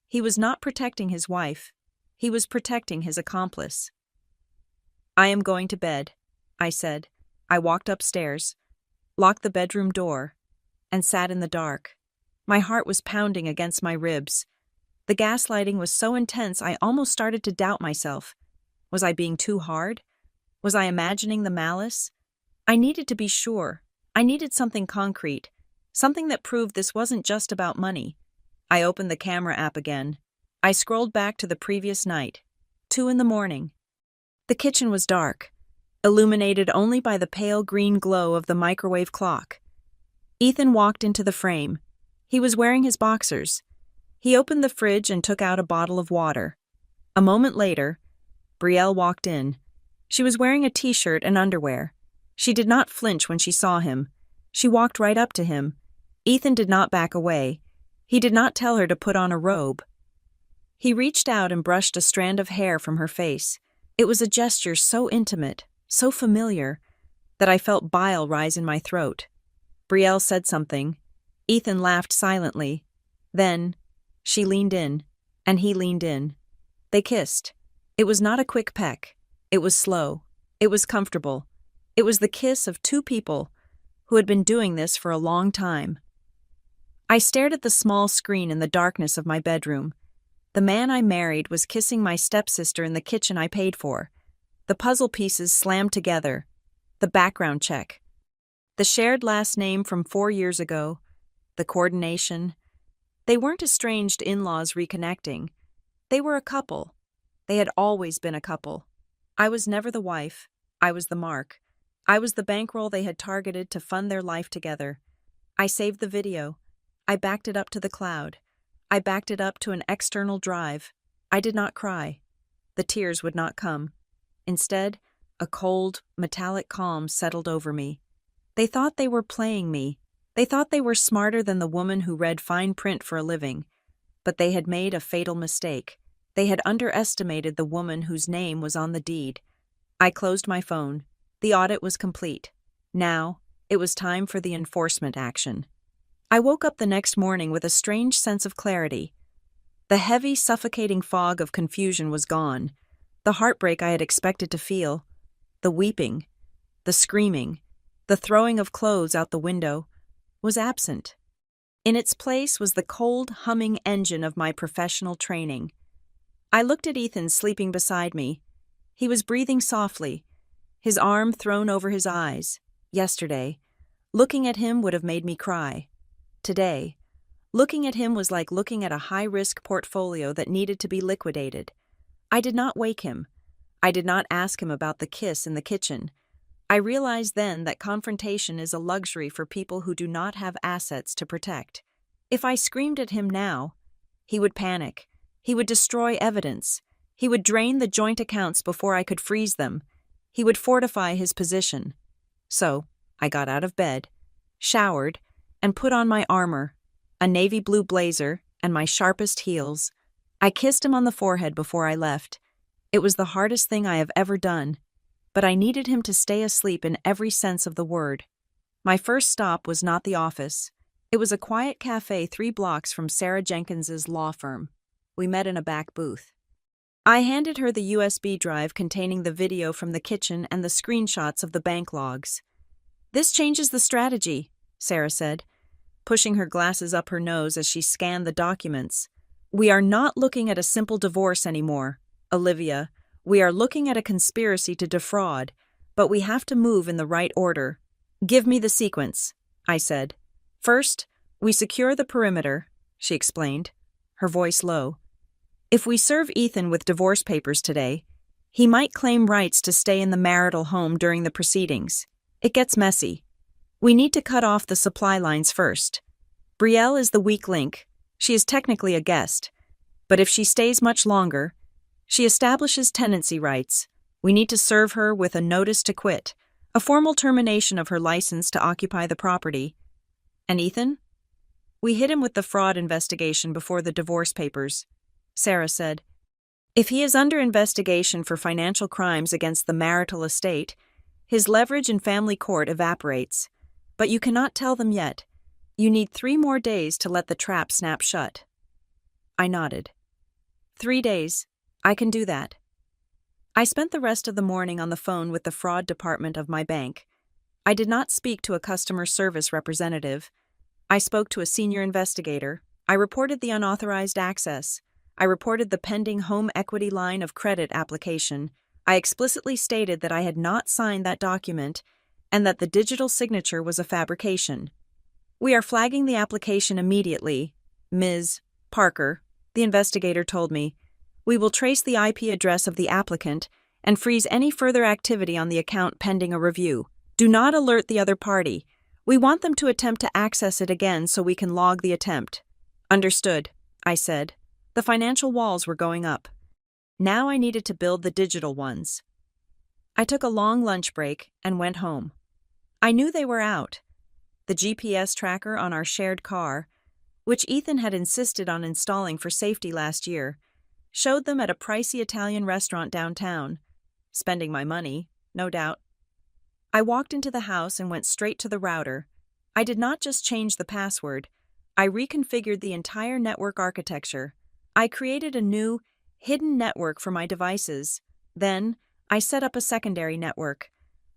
He was not protecting his wife. He was protecting his accomplice. "I am going to bed," I said. I walked upstairs, locked the bedroom door, and sat in the dark. My heart was pounding against my ribs. The gaslighting was so intense I almost started to doubt myself. Was I being too hard? Was I imagining the malice? I needed to be sure. I needed something concrete, something that proved this wasn't just about money. I opened the camera app again. I scrolled back to the previous night, 2 a.m. The kitchen was dark, illuminated only by the pale green glow of the microwave clock. Ethan walked into the frame. He was wearing his boxers. He opened the fridge and took out a bottle of water. A moment later, Brielle walked in. She was wearing a t-shirt and underwear. She did not flinch when she saw him. She walked right up to him. Ethan did not back away. He did not tell her to put on a robe. He reached out and brushed a strand of hair from her face. It was a gesture so intimate, so familiar, that I felt bile rise in my throat. Brielle said something. Ethan laughed silently. Then, she leaned in, and he leaned in. They kissed. It was not a quick peck. It was slow. It was comfortable. It was the kiss of two people who had been doing this for a long time. I stared at the small screen in the darkness of my bedroom. The man I married was kissing my stepsister in the kitchen I paid for. The puzzle pieces slammed together. The background check. The shared last name from 4 years ago. The coordination. They weren't estranged in-laws reconnecting. They were a couple. They had always been a couple. I was never the wife. I was the mark. I was the bankroll they had targeted to fund their life together. I saved the video. I backed it up to the cloud. I backed it up to an external drive. I did not cry. The tears would not come. Instead, a cold, metallic calm settled over me. They thought they were playing me. They thought they were smarter than the woman who read fine print for a living. But they had made a fatal mistake. They had underestimated the woman whose name was on the deed. I closed my phone. The audit was complete. Now, it was time for the enforcement action. I woke up the next morning with a strange sense of clarity. The heavy, suffocating fog of confusion was gone. The heartbreak I had expected to feel, the weeping, the screaming, the throwing of clothes out the window, was absent. In its place was the cold, humming engine of my professional training. I looked at Ethan sleeping beside me. He was breathing softly, his arm thrown over his eyes. Yesterday, looking at him would have made me cry. Today, looking at him was like looking at a high-risk portfolio that needed to be liquidated. I did not wake him. I did not ask him about the kiss in the kitchen. I realized then that confrontation is a luxury for people who do not have assets to protect. If I screamed at him now, he would panic. He would destroy evidence. He would drain the joint accounts before I could freeze them. He would fortify his position. So, I got out of bed, showered, and put on my armor, a navy blue blazer, and my sharpest heels. I kissed him on the forehead before I left. It was the hardest thing I have ever done, but I needed him to stay asleep in every sense of the word. My first stop was not the office. It was a quiet cafe 3 blocks from Sarah Jenkins's law firm. We met in a back booth. I handed her the USB drive containing the video from the kitchen and the screenshots of the bank logs. "This changes the strategy," Sarah said, pushing her glasses up her nose as she scanned the documents. "We are not looking at a simple divorce anymore, Olivia. We are looking at a conspiracy to defraud, but we have to move in the right order." "Give me the sequence," I said. "First, we secure the perimeter," she explained, her voice low. "If we serve Ethan with divorce papers today, he might claim rights to stay in the marital home during the proceedings. It gets messy. We need to cut off the supply lines first. Brielle is the weak link. She is technically a guest, but if she stays much longer, she establishes tenancy rights. We need to serve her with a notice to quit, a formal termination of her license to occupy the property. And Ethan? We hit him with the fraud investigation before the divorce papers," Sarah said. "If he is under investigation for financial crimes against the marital estate, his leverage in family court evaporates. But you cannot tell them yet. You need 3 more days to let the trap snap shut." I nodded. 3 days. I can do that. I spent the rest of the morning on the phone with the fraud department of my bank. I did not speak to a customer service representative. I spoke to a senior investigator. I reported the unauthorized access. I reported the pending home equity line of credit application. I explicitly stated that I had not signed that document and that the digital signature was a fabrication. "We are flagging the application immediately, Ms. Parker," the investigator told me. "We will trace the IP address of the applicant and freeze any further activity on the account pending a review. Do not alert the other party. We want them to attempt to access it again so we can log the attempt." "Understood," I said. The financial walls were going up. Now I needed to build the digital ones. I took a long lunch break and went home. I knew they were out. The GPS tracker on our shared car, which Ethan had insisted on installing for safety last year, showed them at a pricey Italian restaurant downtown. Spending my money, no doubt. I walked into the house and went straight to the router. I did not just change the password. I reconfigured the entire network architecture. I created a new, hidden network for my devices. Then, I set up a secondary network.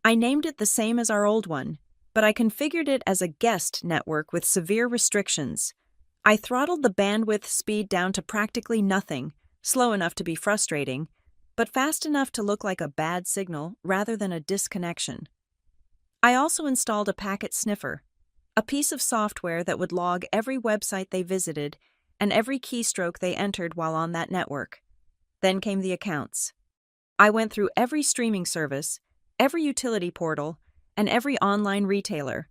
I named it the same as our old one, but I configured it as a guest network with severe restrictions. I throttled the bandwidth speed down to practically nothing, slow enough to be frustrating, but fast enough to look like a bad signal rather than a disconnection. I also installed a packet sniffer, a piece of software that would log every website they visited and every keystroke they entered while on that network. Then came the accounts. I went through every streaming service, every utility portal, and every online retailer.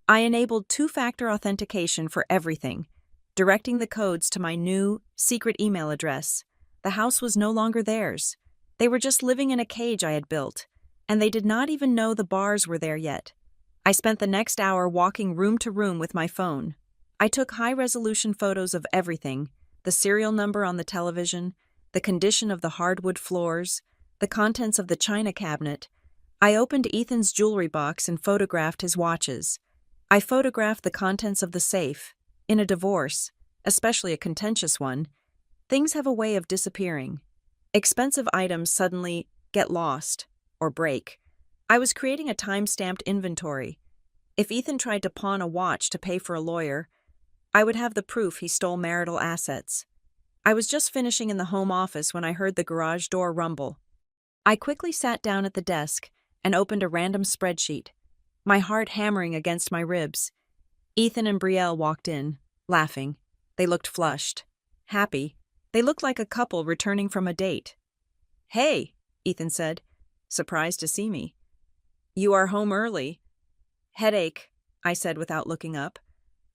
I enabled two-factor authentication for everything, directing the codes to my new, secret email address. The house was no longer theirs. They were just living in a cage I had built, and they did not even know the bars were there yet. I spent the next hour walking room to room with my phone. I took high-resolution photos of everything: the serial number on the television, the condition of the hardwood floors, the contents of the china cabinet. I opened Ethan's jewelry box and photographed his watches. I photographed the contents of the safe. In a divorce, especially a contentious one, things have a way of disappearing. Expensive items suddenly get lost or break. I was creating a time-stamped inventory. If Ethan tried to pawn a watch to pay for a lawyer, I would have the proof he stole marital assets. I was just finishing in the home office when I heard the garage door rumble. I quickly sat down at the desk and opened a random spreadsheet, my heart hammering against my ribs. Ethan and Brielle walked in, laughing. They looked flushed, happy. They looked like a couple returning from a date. "Hey," Ethan said, surprised to see me. "You are home early." "Headache," I said without looking up.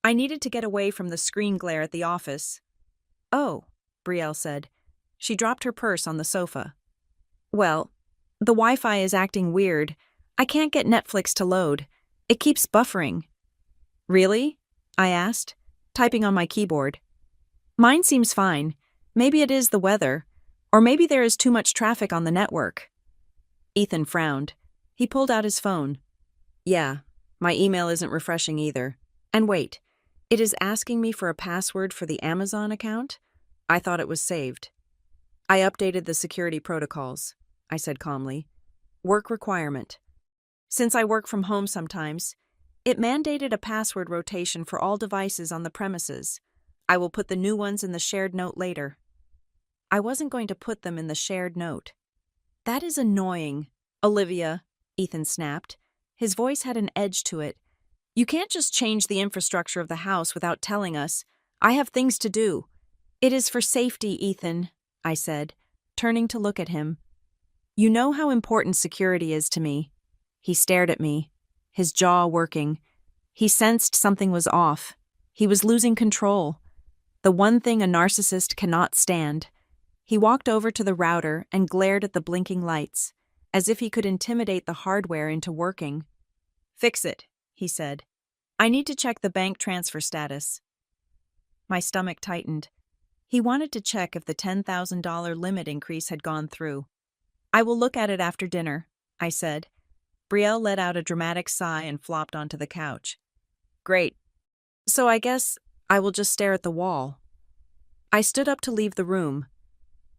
I needed to get away from the screen glare at the office. "Oh," Brielle said. She dropped her purse on the sofa. "Well, the Wi-Fi is acting weird. I can't get Netflix to load. It keeps buffering." "Really?" I asked, typing on my keyboard. "Mine seems fine. Maybe it is the weather, or maybe there is too much traffic on the network." Ethan frowned. He pulled out his phone. "Yeah, my email isn't refreshing either. And wait, it is asking me for a password for the Amazon account? I thought it was saved." "I updated the security protocols," I said calmly. "Work requirement. Since I work from home sometimes, it mandated a password rotation for all devices on the premises. I will put the new ones in the shared note later." I wasn't going to put them in the shared note. "That is annoying, Olivia," Ethan snapped. His voice had an edge to it. "You can't just change the infrastructure of the house without telling us. I have things to do." "It is for safety, Ethan," I said, turning to look at him. "You know how important security is to me." He stared at me, his jaw working. He sensed something was off. He was losing control. The one thing a narcissist cannot stand. He walked over to the router and glared at the blinking lights, as if he could intimidate the hardware into working. "Fix it," he said. "I need to check the bank transfer status." My stomach tightened. He wanted to check if the $10,000 limit increase had gone through. "I will look at it after dinner," I said. Brielle let out a dramatic sigh and flopped onto the couch. "Great. So I guess I will just stare at the wall." I stood up to leave the room,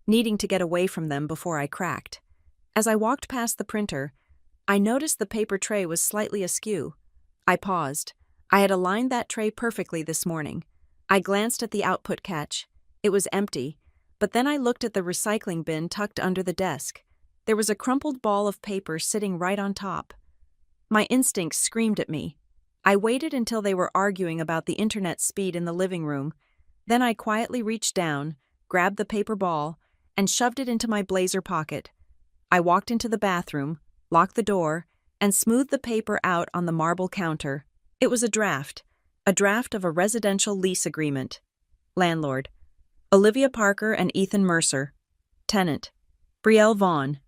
needing to get away from them before I cracked. As I walked past the printer, I noticed the paper tray was slightly askew. I paused. I had aligned that tray perfectly this morning. I glanced at the output catch. It was empty, But then I looked at the recycling bin tucked under the desk. There was a crumpled ball of paper sitting right on top. My instincts screamed at me. I waited until they were arguing about the internet speed in the living room. Then I quietly reached down, grabbed the paper ball, and shoved it into my blazer pocket. I walked into the bathroom, locked the door, and smoothed the paper out on the marble counter. It was a draft of a residential lease agreement. Landlord: Olivia Parker and Ethan Mercer. Tenant: Brielle Vaughn.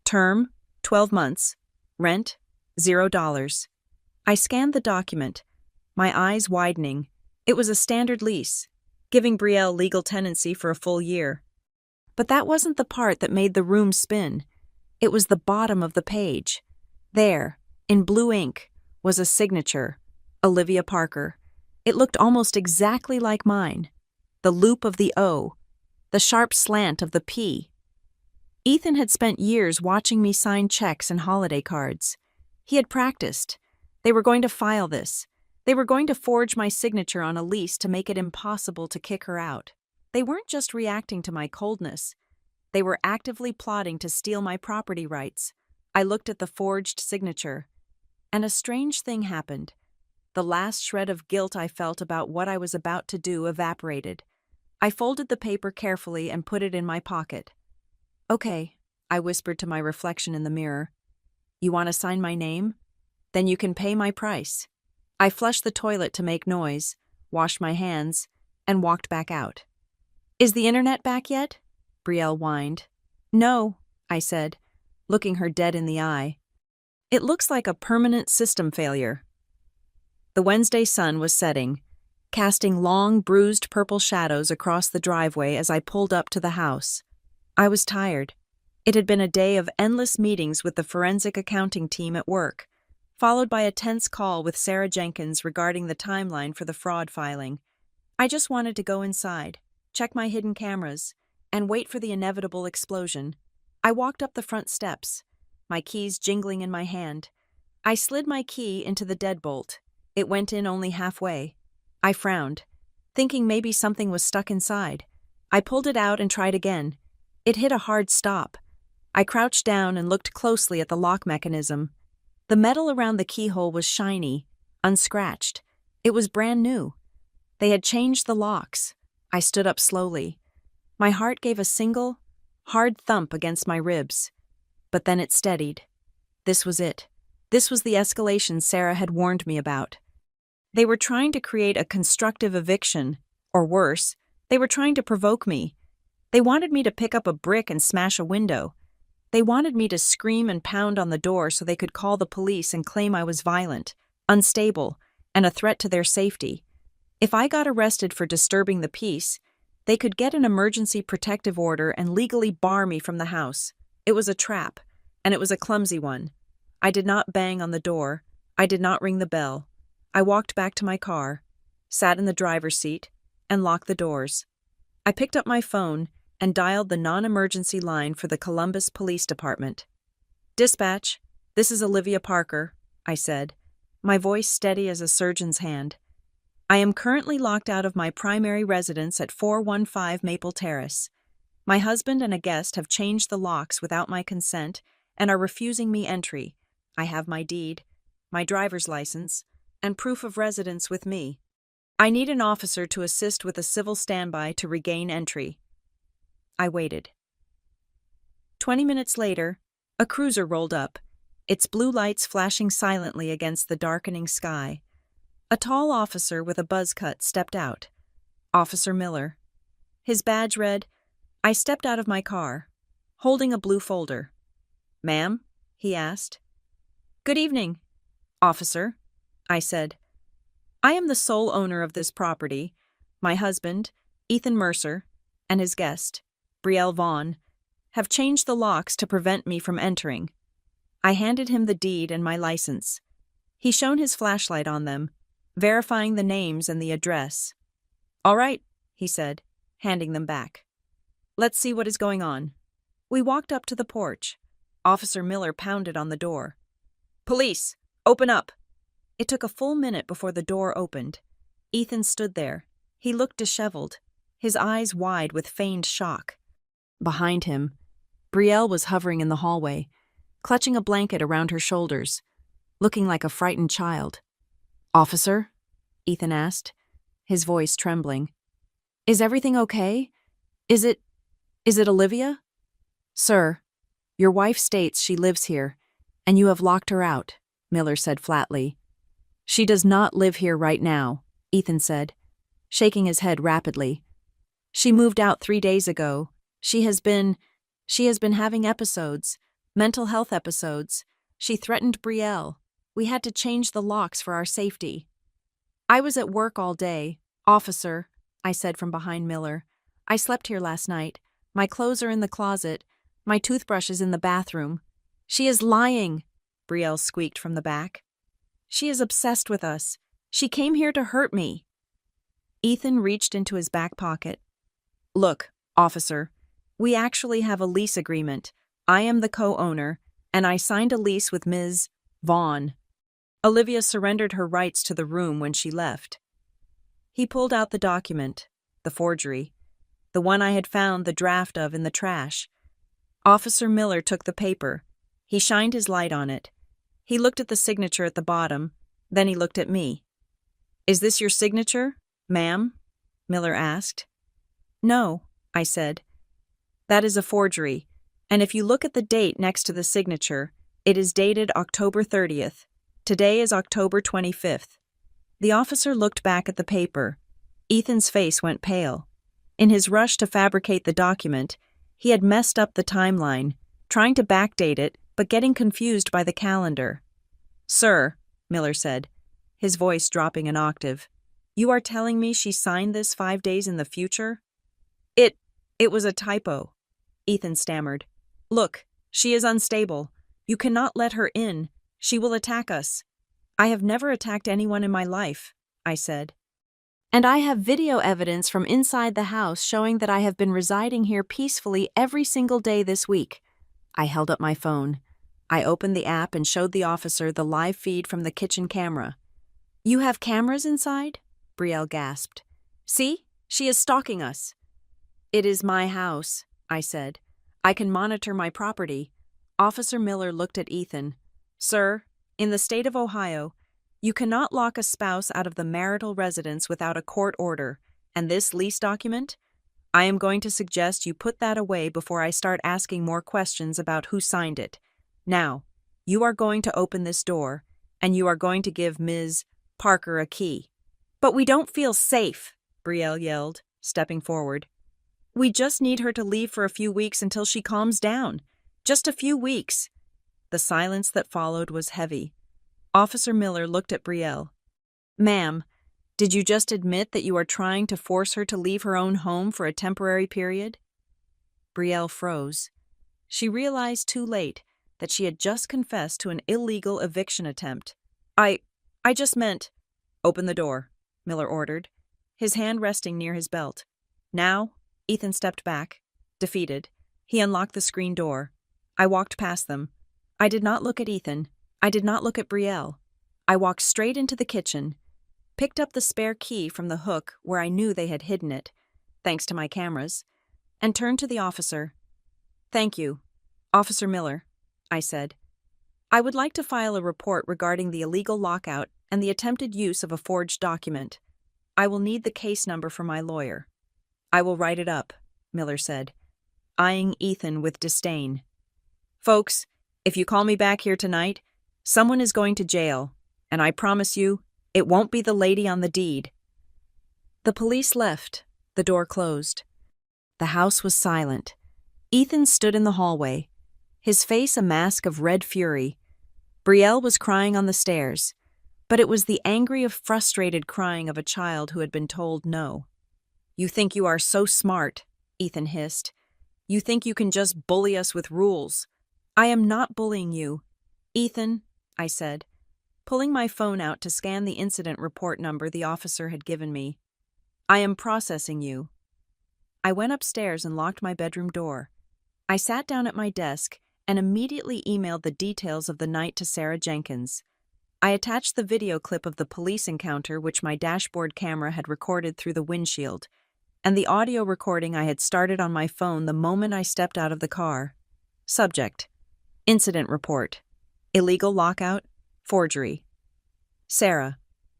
Term: 12 months. Rent: $0. I scanned the document, my eyes widening. It was a standard lease, giving Brielle legal tenancy for a full year. But that wasn't the part that made the room spin. It was the bottom of the page. There, in blue ink, was a signature: Olivia Parker. It looked almost exactly like mine. The loop of the O, the sharp slant of the P. Ethan had spent years watching me sign checks and holiday cards. He had practiced. They were going to file this. They were going to forge my signature on a lease to make it impossible to kick her out. They weren't just reacting to my coldness. They were actively plotting to steal my property rights. I looked at the forged signature, and a strange thing happened. The last shred of guilt I felt about what I was about to do evaporated. I folded the paper carefully and put it in my pocket. "Okay," I whispered to my reflection in the mirror. "You want to sign my name? Then you can pay my price." I flushed the toilet to make noise, washed my hands, and walked back out. "Is the internet back yet?" Brielle whined. "No," I said, looking her dead in the eye. "It looks like a permanent system failure." The Wednesday sun was setting, casting long, bruised purple shadows across the driveway as I pulled up to the house. I was tired. It had been a day of endless meetings with the forensic accounting team at work, followed by a tense call with Sarah Jenkins regarding the timeline for the fraud filing. I just wanted to go inside, check my hidden cameras, and wait for the inevitable explosion. I walked up the front steps, my keys jingling in my hand. I slid my key into the deadbolt. It went in only halfway. I frowned, thinking maybe something was stuck inside. I pulled it out and tried again. It hit a hard stop. I crouched down and looked closely at the lock mechanism. The metal around the keyhole was shiny, unscratched. It was brand new. They had changed the locks. I stood up slowly. My heart gave a single, hard thump against my ribs. But then it steadied. This was it. This was the escalation Sarah had warned me about. They were trying to create a constructive eviction, or worse, they were trying to provoke me. They wanted me to pick up a brick and smash a window. They wanted me to scream and pound on the door so they could call the police and claim I was violent, unstable, and a threat to their safety. If I got arrested for disturbing the peace, they could get an emergency protective order and legally bar me from the house. It was a trap, and it was a clumsy one. I did not bang on the door. I did not ring the bell. I walked back to my car, sat in the driver's seat, and locked the doors. I picked up my phone and dialed the non-emergency line for the Columbus Police Department. "Dispatch, this is Olivia Parker," I said, my voice steady as a surgeon's hand. "I am currently locked out of my primary residence at 415 Maple Terrace. My husband and a guest have changed the locks without my consent and are refusing me entry. I have my deed, my driver's license, and proof of residence with me. I need an officer to assist with a civil standby to regain entry." I waited. 20 minutes later, a cruiser rolled up, its blue lights flashing silently against the darkening sky. A tall officer with a buzz cut stepped out. Officer Miller. His badge read. I stepped out of my car, holding a blue folder. "Ma'am?" he asked. "Good evening, officer," I said. "I am the sole owner of this property. My husband, Ethan Mercer, and his guest, Brielle Vaughn, have changed the locks to prevent me from entering." I handed him the deed and my license. He shone his flashlight on them, verifying the names and the address. "All right," he said, handing them back. "Let's see what is going on." We walked up to the porch. Officer Miller pounded on the door. "Police, open up." It took a full minute before the door opened. Ethan stood there. He looked disheveled, his eyes wide with feigned shock. Behind him, Brielle was hovering in the hallway, clutching a blanket around her shoulders, looking like a frightened child. "Officer?" Ethan asked, his voice trembling. "Is everything okay? Is it Olivia?" "Sir, your wife states she lives here, and you have locked her out," Miller said flatly. "She does not live here right now," Ethan said, shaking his head rapidly. "She moved out 3 days ago. She has been having episodes, mental health episodes. She threatened Brielle. We had to change the locks for our safety." "I was at work all day, officer," I said from behind Miller. "I slept here last night. My clothes are in the closet. My toothbrush is in the bathroom." "She is lying," Brielle squeaked from the back. "She is obsessed with us. She came here to hurt me." Ethan reached into his back pocket. "Look, officer, we actually have a lease agreement. I am the co-owner, and I signed a lease with Ms. Vaughn. Olivia surrendered her rights to the room when she left." He pulled out the document, the forgery, the one I had found the draft of in the trash. Officer Miller took the paper. He shined his light on it. He looked at the signature at the bottom, then he looked at me. "Is this your signature, ma'am?" Miller asked. "No," I said. "That is a forgery, and if you look at the date next to the signature, it is dated October 30th. Today is October 25th. The officer looked back at the paper. Ethan's face went pale. In his rush to fabricate the document, he had messed up the timeline, trying to backdate it, but getting confused by the calendar. "Sir," Miller said, his voice dropping an octave, "you are telling me she signed this 5 days in the future?" It was a typo," Ethan stammered. "Look, she is unstable. You cannot let her in. She will attack us." "I have never attacked anyone in my life," I said. "And I have video evidence from inside the house showing that I have been residing here peacefully every single day this week." I held up my phone. I opened the app and showed the officer the live feed from the kitchen camera. "You have cameras inside?" Brielle gasped. "See? She is stalking us." "It is my house," I said. "I can monitor my property." Officer Miller looked at Ethan. "Sir, in the state of Ohio, you cannot lock a spouse out of the marital residence without a court order, and this lease document? I am going to suggest you put that away before I start asking more questions about who signed it. Now, you are going to open this door, and you are going to give Ms. Parker a key." "But we don't feel safe," Brielle yelled, stepping forward. "We just need her to leave for a few weeks until she calms down. Just a few weeks." The silence that followed was heavy. Officer Miller looked at Brielle. "Ma'am, did you just admit that you are trying to force her to leave her own home for a temporary period?" Brielle froze. She realized too late that she had just confessed to an illegal eviction attempt. I just meant—" "Open the door," Miller ordered, his hand resting near his belt. "Now?" Ethan stepped back, defeated. He unlocked the screen door. I walked past them. I did not look at Ethan. I did not look at Brielle. I walked straight into the kitchen, picked up the spare key from the hook where I knew they had hidden it, thanks to my cameras, and turned to the officer. "Thank you, Officer Miller," I said. "I would like to file a report regarding the illegal lockout and the attempted use of a forged document. I will need the case number for my lawyer." "I will write it up," Miller said, eyeing Ethan with disdain. "Folks, if you call me back here tonight, someone is going to jail, and I promise you, it won't be the lady on the deed." The police left. The door closed. The house was silent. Ethan stood in the hallway, his face a mask of red fury. Brielle was crying on the stairs, but it was the angry, frustrated crying of a child who had been told no. "You think you are so smart," Ethan hissed. "You think you can just bully us with rules." "I am not bullying you." "Ethan," I said, pulling my phone out to scan the incident report number the officer had given me. "I am processing you." I went upstairs and locked my bedroom door. I sat down at my desk and immediately emailed the details of the night to Sarah Jenkins. I attached the video clip of the police encounter which my dashboard camera had recorded through the windshield. and the audio recording I had started on my phone the moment I stepped out of the car. Subject: Incident report. Illegal lockout. Forgery. Sarah,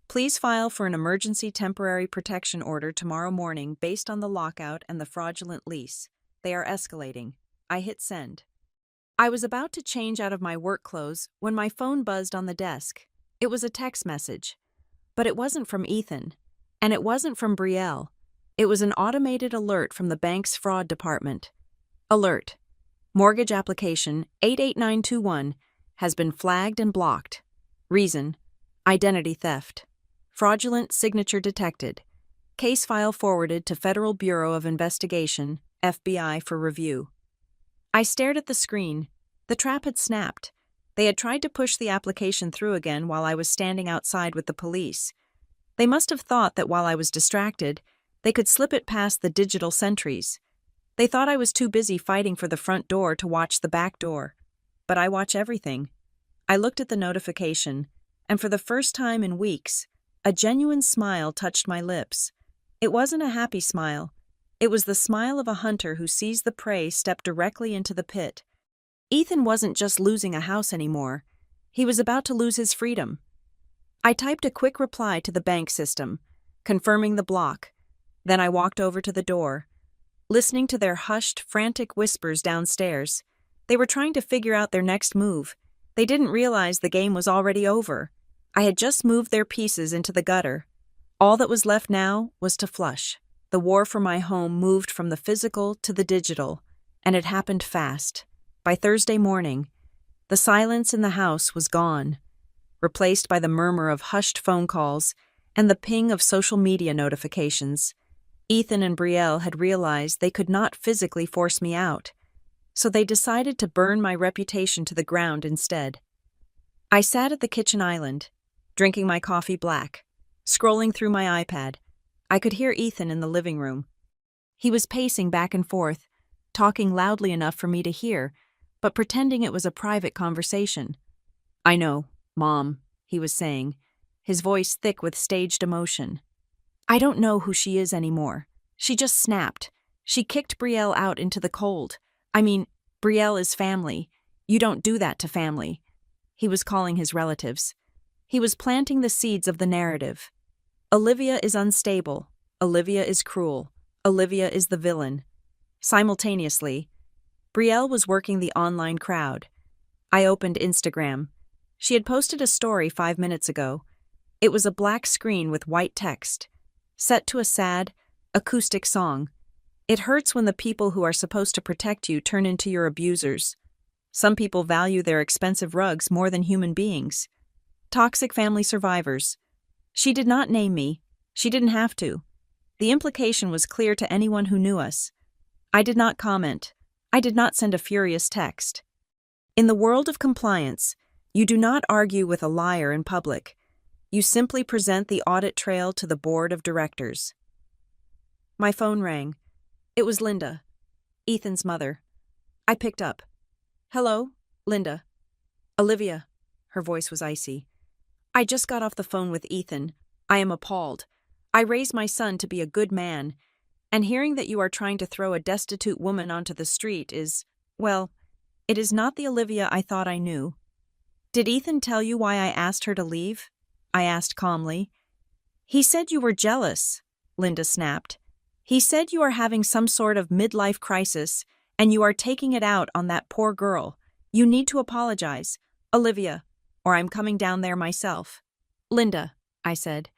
please file for an emergency temporary protection order tomorrow morning based on the lockout and the fraudulent lease. They are escalating. I hit send. I was about to change out of my work clothes when my phone buzzed on the desk. It was a text message. But it wasn't from Ethan. And it wasn't from Brielle. It was an automated alert from the bank's fraud department. Alert. Mortgage application 88921 has been flagged and blocked. Reason: identity theft. Fraudulent signature detected. Case file forwarded to Federal Bureau of Investigation, FBI, for review. I stared at the screen. The trap had snapped. They had tried to push the application through again while I was standing outside with the police. They must have thought that while I was distracted, they could slip it past the digital sentries. They thought I was too busy fighting for the front door to watch the back door. But I watch everything. I looked at the notification, and for the first time in weeks, a genuine smile touched my lips. It wasn't a happy smile. It was the smile of a hunter who sees the prey step directly into the pit. Ethan wasn't just losing a house anymore. He was about to lose his freedom. I typed a quick reply to the bank system, confirming the block. Then I walked over to the door, listening to their hushed, frantic whispers downstairs. They were trying to figure out their next move. They didn't realize the game was already over. I had just moved their pieces into the gutter. All that was left now was to flush. The war for my home moved from the physical to the digital, and it happened fast. By Thursday morning, the silence in the house was gone, replaced by the murmur of hushed phone calls and the ping of social media notifications. Ethan and Brielle had realized they could not physically force me out, so they decided to burn my reputation to the ground instead. I sat at the kitchen island, drinking my coffee black, scrolling through my iPad. I could hear Ethan in the living room. He was pacing back and forth, talking loudly enough for me to hear, but pretending it was a private conversation. "I know, Mom," he was saying, his voice thick with staged emotion. "I don't know who she is anymore. She just snapped. She kicked Brielle out into the cold. I mean, Brielle is family. You don't do that to family." He was calling his relatives. He was planting the seeds of the narrative. Olivia is unstable. Olivia is cruel. Olivia is the villain. Simultaneously, Brielle was working the online crowd. I opened Instagram. She had posted a story 5 minutes ago. It was a black screen with white text, set to a sad, acoustic song. It hurts when the people who are supposed to protect you turn into your abusers. Some people value their expensive rugs more than human beings. Toxic family survivors. She did not name me. She didn't have to. The implication was clear to anyone who knew us. I did not comment. I did not send a furious text. In the world of compliance, you do not argue with a liar in public. You simply present the audit trail to the board of directors. My phone rang. It was Linda, Ethan's mother. I picked up. "Hello, Linda." "Olivia." Her voice was icy. "I just got off the phone with Ethan. I am appalled. I raised my son to be a good man, and hearing that you are trying to throw a destitute woman onto the street is, well, it is not the Olivia I thought I knew." "Did Ethan tell you why I asked her to leave?" I asked calmly. "He said you were jealous," Linda snapped. "He said you are having some sort of midlife crisis, and you are taking it out on that poor girl. You need to apologize, Olivia, or I'm coming down there myself." "Linda," I said,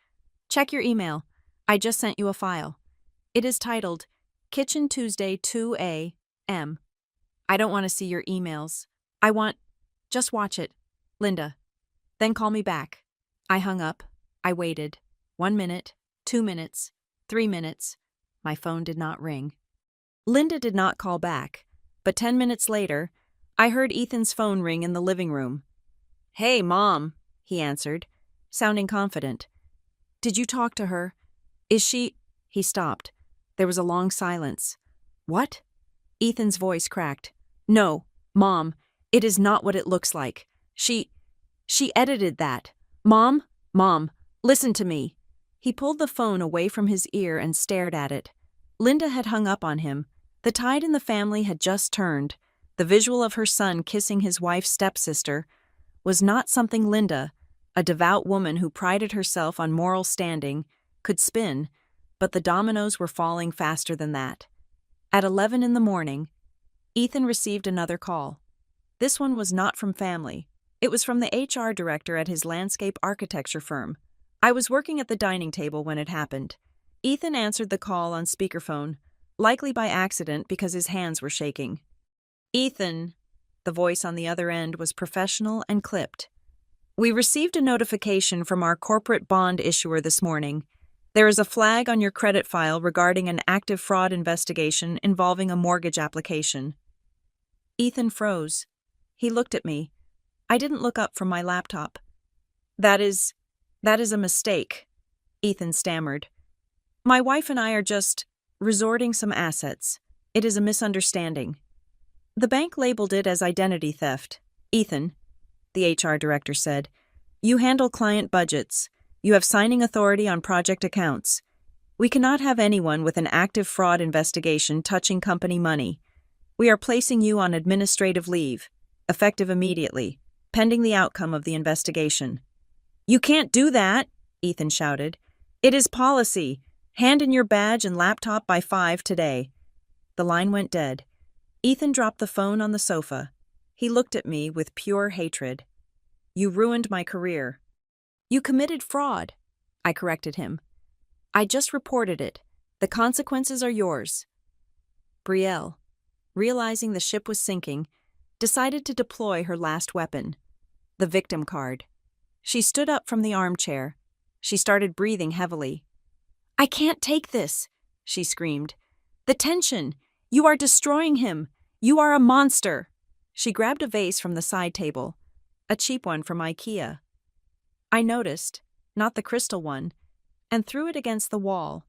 "check your email. I just sent you a file. It is titled Kitchen Tuesday 2 a.m. I don't want to see your emails. Just watch it, Linda. Then call me back." I hung up. I waited. 1 minute, 2 minutes, 3 minutes. My phone did not ring. Linda did not call back, but 10 minutes later, I heard Ethan's phone ring in the living room. "Hey, Mom," he answered, sounding confident. "Did you talk to her? Is she—" He stopped. There was a long silence. "What?" Ethan's voice cracked. "No, Mom, it is not what it looks like. She edited that. Mom, listen to me." He pulled the phone away from his ear and stared at it. Linda had hung up on him. The tide in the family had just turned. The visual of her son kissing his wife's stepsister was not something Linda, a devout woman who prided herself on moral standing, could spin, but the dominoes were falling faster than that. At 11 in the morning, Ethan received another call. This one was not from family. It was from the HR director at his landscape architecture firm. I was working at the dining table when it happened. Ethan answered the call on speakerphone, likely by accident because his hands were shaking. "Ethan," the voice on the other end was professional and clipped. "We received a notification from our corporate bond issuer this morning. There is a flag on your credit file regarding an active fraud investigation involving a mortgage application." Ethan froze. He looked at me. I didn't look up from my laptop. That is a mistake," Ethan stammered. "My wife and I are just resorting some assets. It is a misunderstanding." "The bank labeled it as identity theft. Ethan," the HR director said, "you handle client budgets. You have signing authority on project accounts. We cannot have anyone with an active fraud investigation touching company money. We are placing you on administrative leave, effective immediately, pending the outcome of the investigation." "You can't do that," Ethan shouted. "It is policy. Hand in your badge and laptop by 5 today." The line went dead. Ethan dropped the phone on the sofa. He looked at me with pure hatred. "You ruined my career." "You committed fraud," I corrected him. "I just reported it. The consequences are yours." Brielle, realizing the ship was sinking, decided to deploy her last weapon, the victim card. She stood up from the armchair. She started breathing heavily. "I can't take this," she screamed. "The tension! You are destroying him! You are a monster!" She grabbed a vase from the side table, a cheap one from IKEA. I noticed, not the crystal one, and threw it against the wall.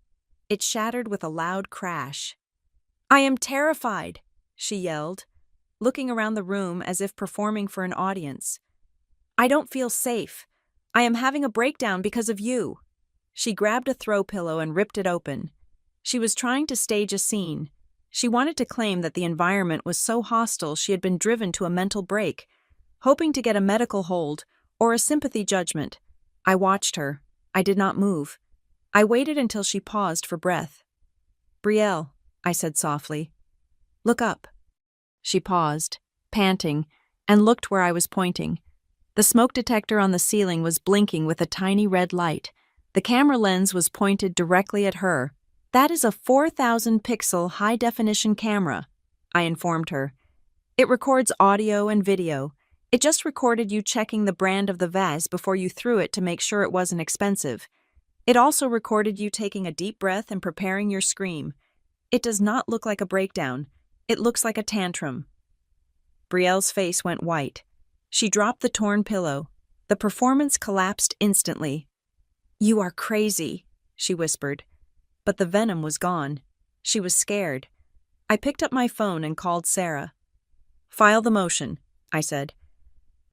It shattered with a loud crash. "I am terrified," she yelled, looking around the room as if performing for an audience. "I don't feel safe. I am having a breakdown because of you." She grabbed a throw pillow and ripped it open. She was trying to stage a scene. She wanted to claim that the environment was so hostile she had been driven to a mental break, hoping to get a medical hold or a sympathy judgment. I watched her. I did not move. I waited until she paused for breath. "Brielle," I said softly, "look up." She paused, panting, and looked where I was pointing. The smoke detector on the ceiling was blinking with a tiny red light. The camera lens was pointed directly at her. "That is a 4,000-pixel high-definition camera," I informed her. "It records audio and video. It just recorded you checking the brand of the vase before you threw it to make sure it wasn't expensive. It also recorded you taking a deep breath and preparing your scream. It does not look like a breakdown. It looks like a tantrum." Brielle's face went white. She dropped the torn pillow. The performance collapsed instantly. "You are crazy," she whispered. But the venom was gone. She was scared. I picked up my phone and called Sarah. "File the motion," I said.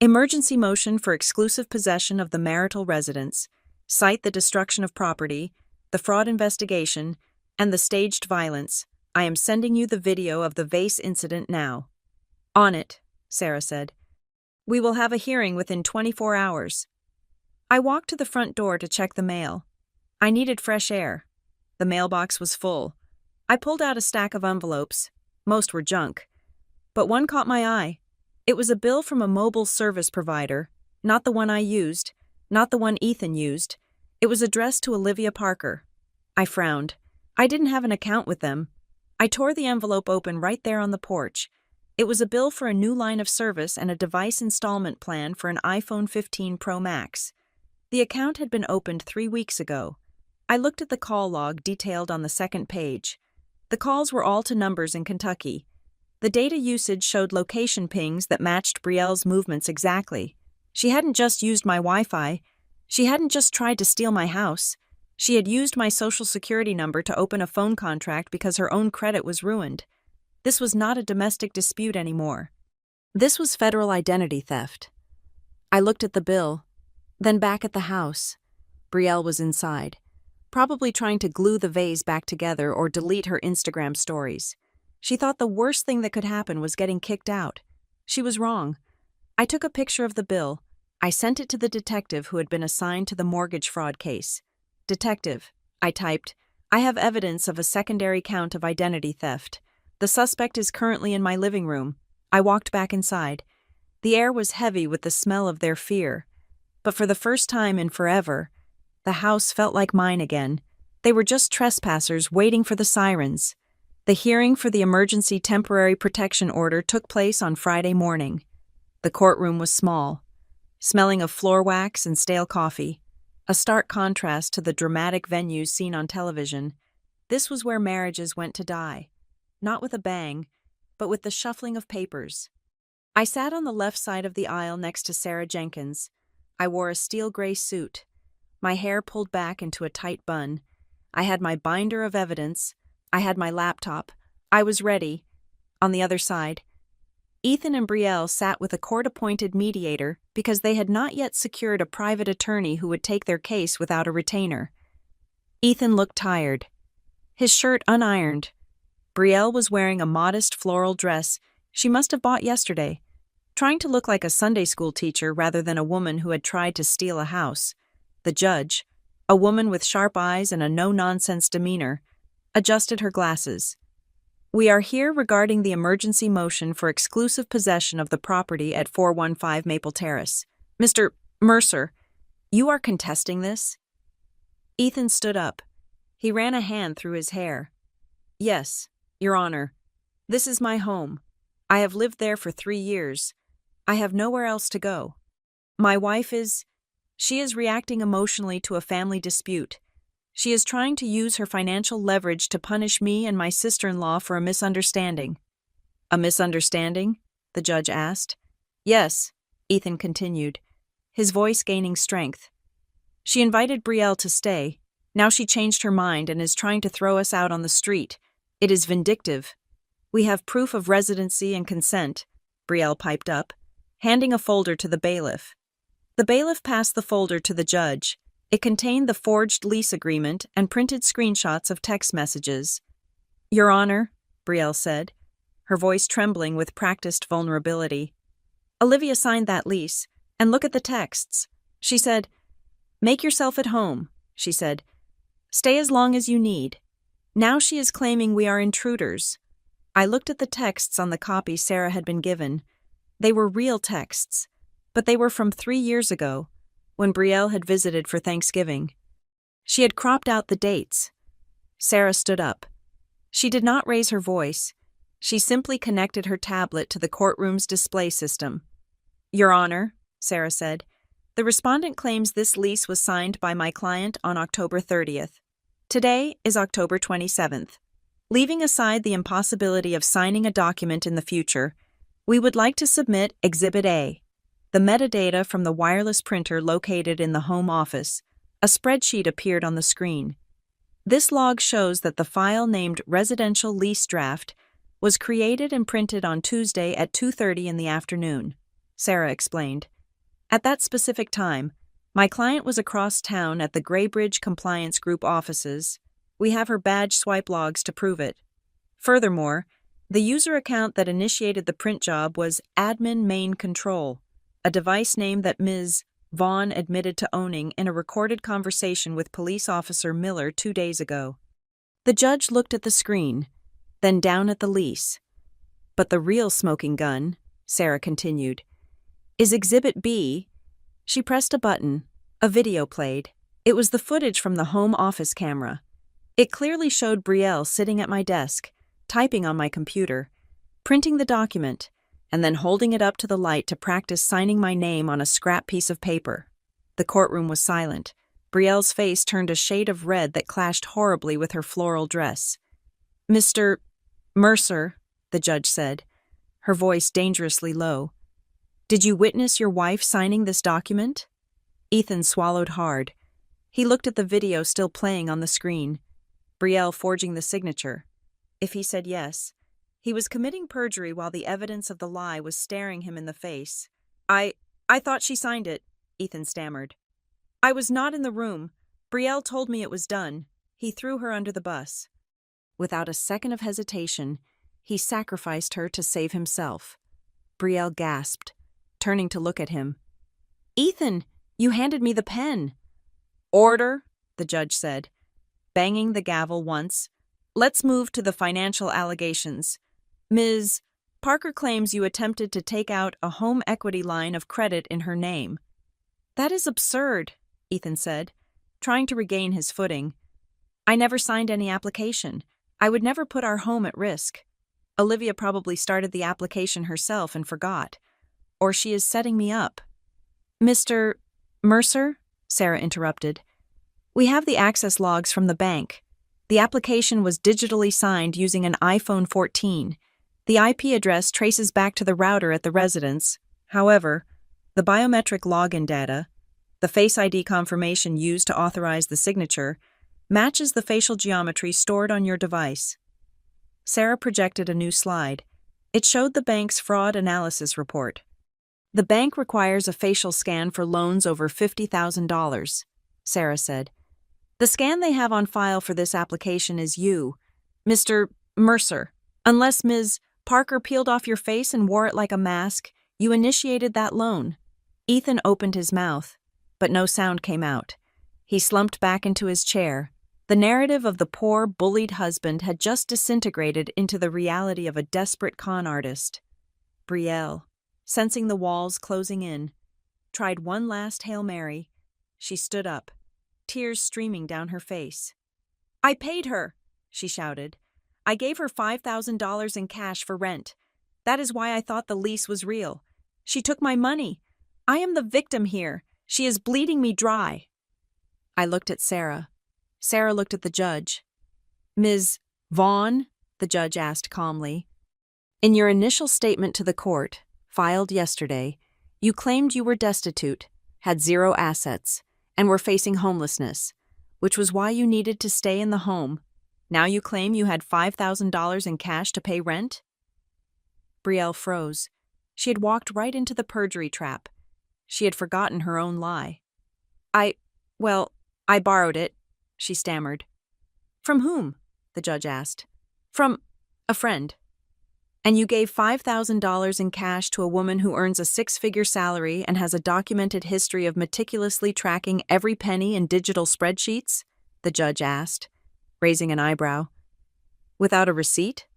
"Emergency motion for exclusive possession of the marital residence. Cite the destruction of property, the fraud investigation, and the staged violence. I am sending you the video of the vase incident now." "On it," Sarah said. "We will have a hearing within 24 hours. I walked to the front door to check the mail. I needed fresh air. The mailbox was full. I pulled out a stack of envelopes. Most were junk. But one caught my eye. It was a bill from a mobile service provider, not the one I used, not the one Ethan used. It was addressed to Olivia Parker. I frowned. I didn't have an account with them. I tore the envelope open right there on the porch. It was a bill for a new line of service and a device installment plan for an iPhone 15 Pro Max. The account had been opened 3 weeks ago. I looked at the call log detailed on the second page. The calls were all to numbers in Kentucky. The data usage showed location pings that matched Brielle's movements exactly. She hadn't just used my Wi-Fi. She hadn't just tried to steal my house. She had used my social security number to open a phone contract because her own credit was ruined. This was not a domestic dispute anymore. This was federal identity theft. I looked at the bill, then back at the house. Brielle was inside. probably trying to glue the vase back together or delete her Instagram stories. She thought the worst thing that could happen was getting kicked out. She was wrong. I took a picture of the bill. I sent it to the detective who had been assigned to the mortgage fraud case. "Detective," I typed, "I have evidence of a secondary count of identity theft. The suspect is currently in my living room." I walked back inside. The air was heavy with the smell of their fear. But for the first time in forever, the house felt like mine again. They were just trespassers waiting for the sirens. The hearing for the emergency temporary protection order took place on Friday morning. The courtroom was small, smelling of floor wax and stale coffee, a stark contrast to the dramatic venues seen on television. This was where marriages went to die, not with a bang, but with the shuffling of papers. I sat on the left side of the aisle next to Sarah Jenkins. I wore a steel gray suit, my hair pulled back into a tight bun. I had my binder of evidence. I had my laptop. I was ready. On the other side, Ethan and Brielle sat with a court-appointed mediator because they had not yet secured a private attorney who would take their case without a retainer. Ethan looked tired, his shirt unironed. Brielle was wearing a modest floral dress she must have bought yesterday, trying to look like a Sunday school teacher rather than a woman who had tried to steal a house. The judge, a woman with sharp eyes and a no-nonsense demeanor, adjusted her glasses. "We are here regarding the emergency motion for exclusive possession of the property at 415 Maple Terrace. Mr. Mercer, you are contesting this?" Ethan stood up. He ran a hand through his hair. "Yes, Your Honor. This is my home. I have lived there for 3 years. I have nowhere else to go. My wife she is reacting emotionally to a family dispute. She is trying to use her financial leverage to punish me and my sister-in-law for a misunderstanding." "A misunderstanding?" the judge asked. "Yes," Ethan continued, his voice gaining strength. "She invited Brielle to stay. Now she changed her mind and is trying to throw us out on the street. It is vindictive. We have proof of residency and consent," Brielle piped up, handing a folder to the bailiff. The bailiff passed the folder to the judge. It contained the forged lease agreement and printed screenshots of text messages. "Your Honor," Brielle said, her voice trembling with practiced vulnerability. "Olivia signed that lease, and look at the texts. She said, 'Make yourself at home,' she said. 'Stay as long as you need.' Now she is claiming we are intruders." I looked at the texts on the copy Sarah had been given. They were real texts, but they were from 3 years ago, when Brielle had visited for Thanksgiving. She had cropped out the dates. Sarah stood up. She did not raise her voice. She simply connected her tablet to the courtroom's display system. "Your Honor," Sarah said, "the respondent claims this lease was signed by my client on October 30th. Today is October 27th. Leaving aside the impossibility of signing a document in the future, we would like to submit Exhibit A, the metadata from the wireless printer located in the home office. A spreadsheet appeared on the screen. This log shows that the file named Residential Lease Draft was created and printed on Tuesday at 2:30 in the afternoon," Sarah explained. "At that specific time, my client was across town at the Graybridge Compliance Group offices. We have her badge swipe logs to prove it. Furthermore, the user account that initiated the print job was Admin Main Control, a device name that Ms. Vaughn admitted to owning in a recorded conversation with police officer Miller 2 days ago." The judge looked at the screen, then down at the lease. "But the real smoking gun," Sarah continued, "is Exhibit B." She pressed a button. A video played. It was the footage from the home office camera. It clearly showed Brielle sitting at my desk, typing on my computer, printing the document, and then holding it up to the light to practice signing my name on a scrap piece of paper. The courtroom was silent. Brielle's face turned a shade of red that clashed horribly with her floral dress. "Mr. Mercer," the judge said, her voice dangerously low, "did you witness your wife signing this document?" Ethan swallowed hard. He looked at the video still playing on the screen. Brielle forging the signature. If he said yes, he was committing perjury while the evidence of the lie was staring him in the face. I thought she signed it," Ethan stammered. "I was not in the room, Brielle told me it was done. He threw her under the bus. Without a second of hesitation, he sacrificed her to save himself. Brielle gasped, turning to look at him. "Ethan, you handed me the pen." "Order," the judge said, banging the gavel once. "Let's move to the financial allegations. Ms. Parker claims you attempted to take out a home equity line of credit in her name." "That is absurd," Ethan said, trying to regain his footing. "I never signed any application. I would never put our home at risk. Olivia probably started the application herself and forgot. Or she is setting me up." "Mr. Mercer?" Sarah interrupted. "We have the access logs from the bank. The application was digitally signed using an iPhone 14. The IP address traces back to the router at the residence. However, the biometric login data, the Face ID confirmation used to authorize the signature, matches the facial geometry stored on your device." Sarah projected a new slide. It showed the bank's fraud analysis report. "The bank requires a facial scan for loans over $50,000, Sarah said. "The scan they have on file for this application is you, Mr. Mercer. Unless Ms. Parker peeled off your face and wore it like a mask, you initiated that loan." Ethan opened his mouth, but no sound came out. He slumped back into his chair. The narrative of the poor, bullied husband had just disintegrated into the reality of a desperate con artist. Brielle, sensing the walls closing in, tried one last Hail Mary. She stood up, tears streaming down her face. "I paid her," she shouted. "I gave her $5,000 in cash for rent. That is why I thought the lease was real. She took my money. I am the victim here. She is bleeding me dry." I looked at Sarah. Sarah looked at the judge. "Ms. Vaughn?" the judge asked calmly. "In your initial statement to the court, filed yesterday, you claimed you were destitute, had zero assets, and were facing homelessness, which was why you needed to stay in the home. Now you claim you had $5,000 in cash to pay rent?" Brielle froze. She had walked right into the perjury trap. She had forgotten her own lie. I borrowed it," she stammered. "From whom?" the judge asked. "From a friend." "And you gave $5,000 in cash to a woman who earns a six-figure salary and has a documented history of meticulously tracking every penny in digital spreadsheets?" the judge asked, raising an eyebrow. "Without a receipt?"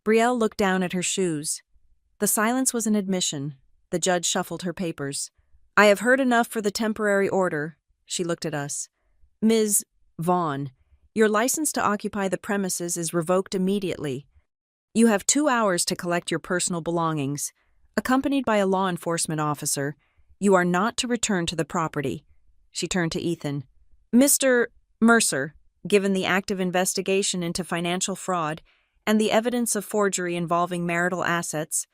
Brielle looked down at her shoes. The silence was an admission. The judge shuffled her papers. "I have heard enough for the temporary order." She looked at us. "Ms. Vaughn, your license to occupy the premises is revoked immediately. You have 2 hours to collect your personal belongings. Accompanied by a law enforcement officer, you are not to return to the property." She turned to Ethan. "Mr. Mercer, given the active investigation into financial fraud and the evidence of forgery involving marital assets,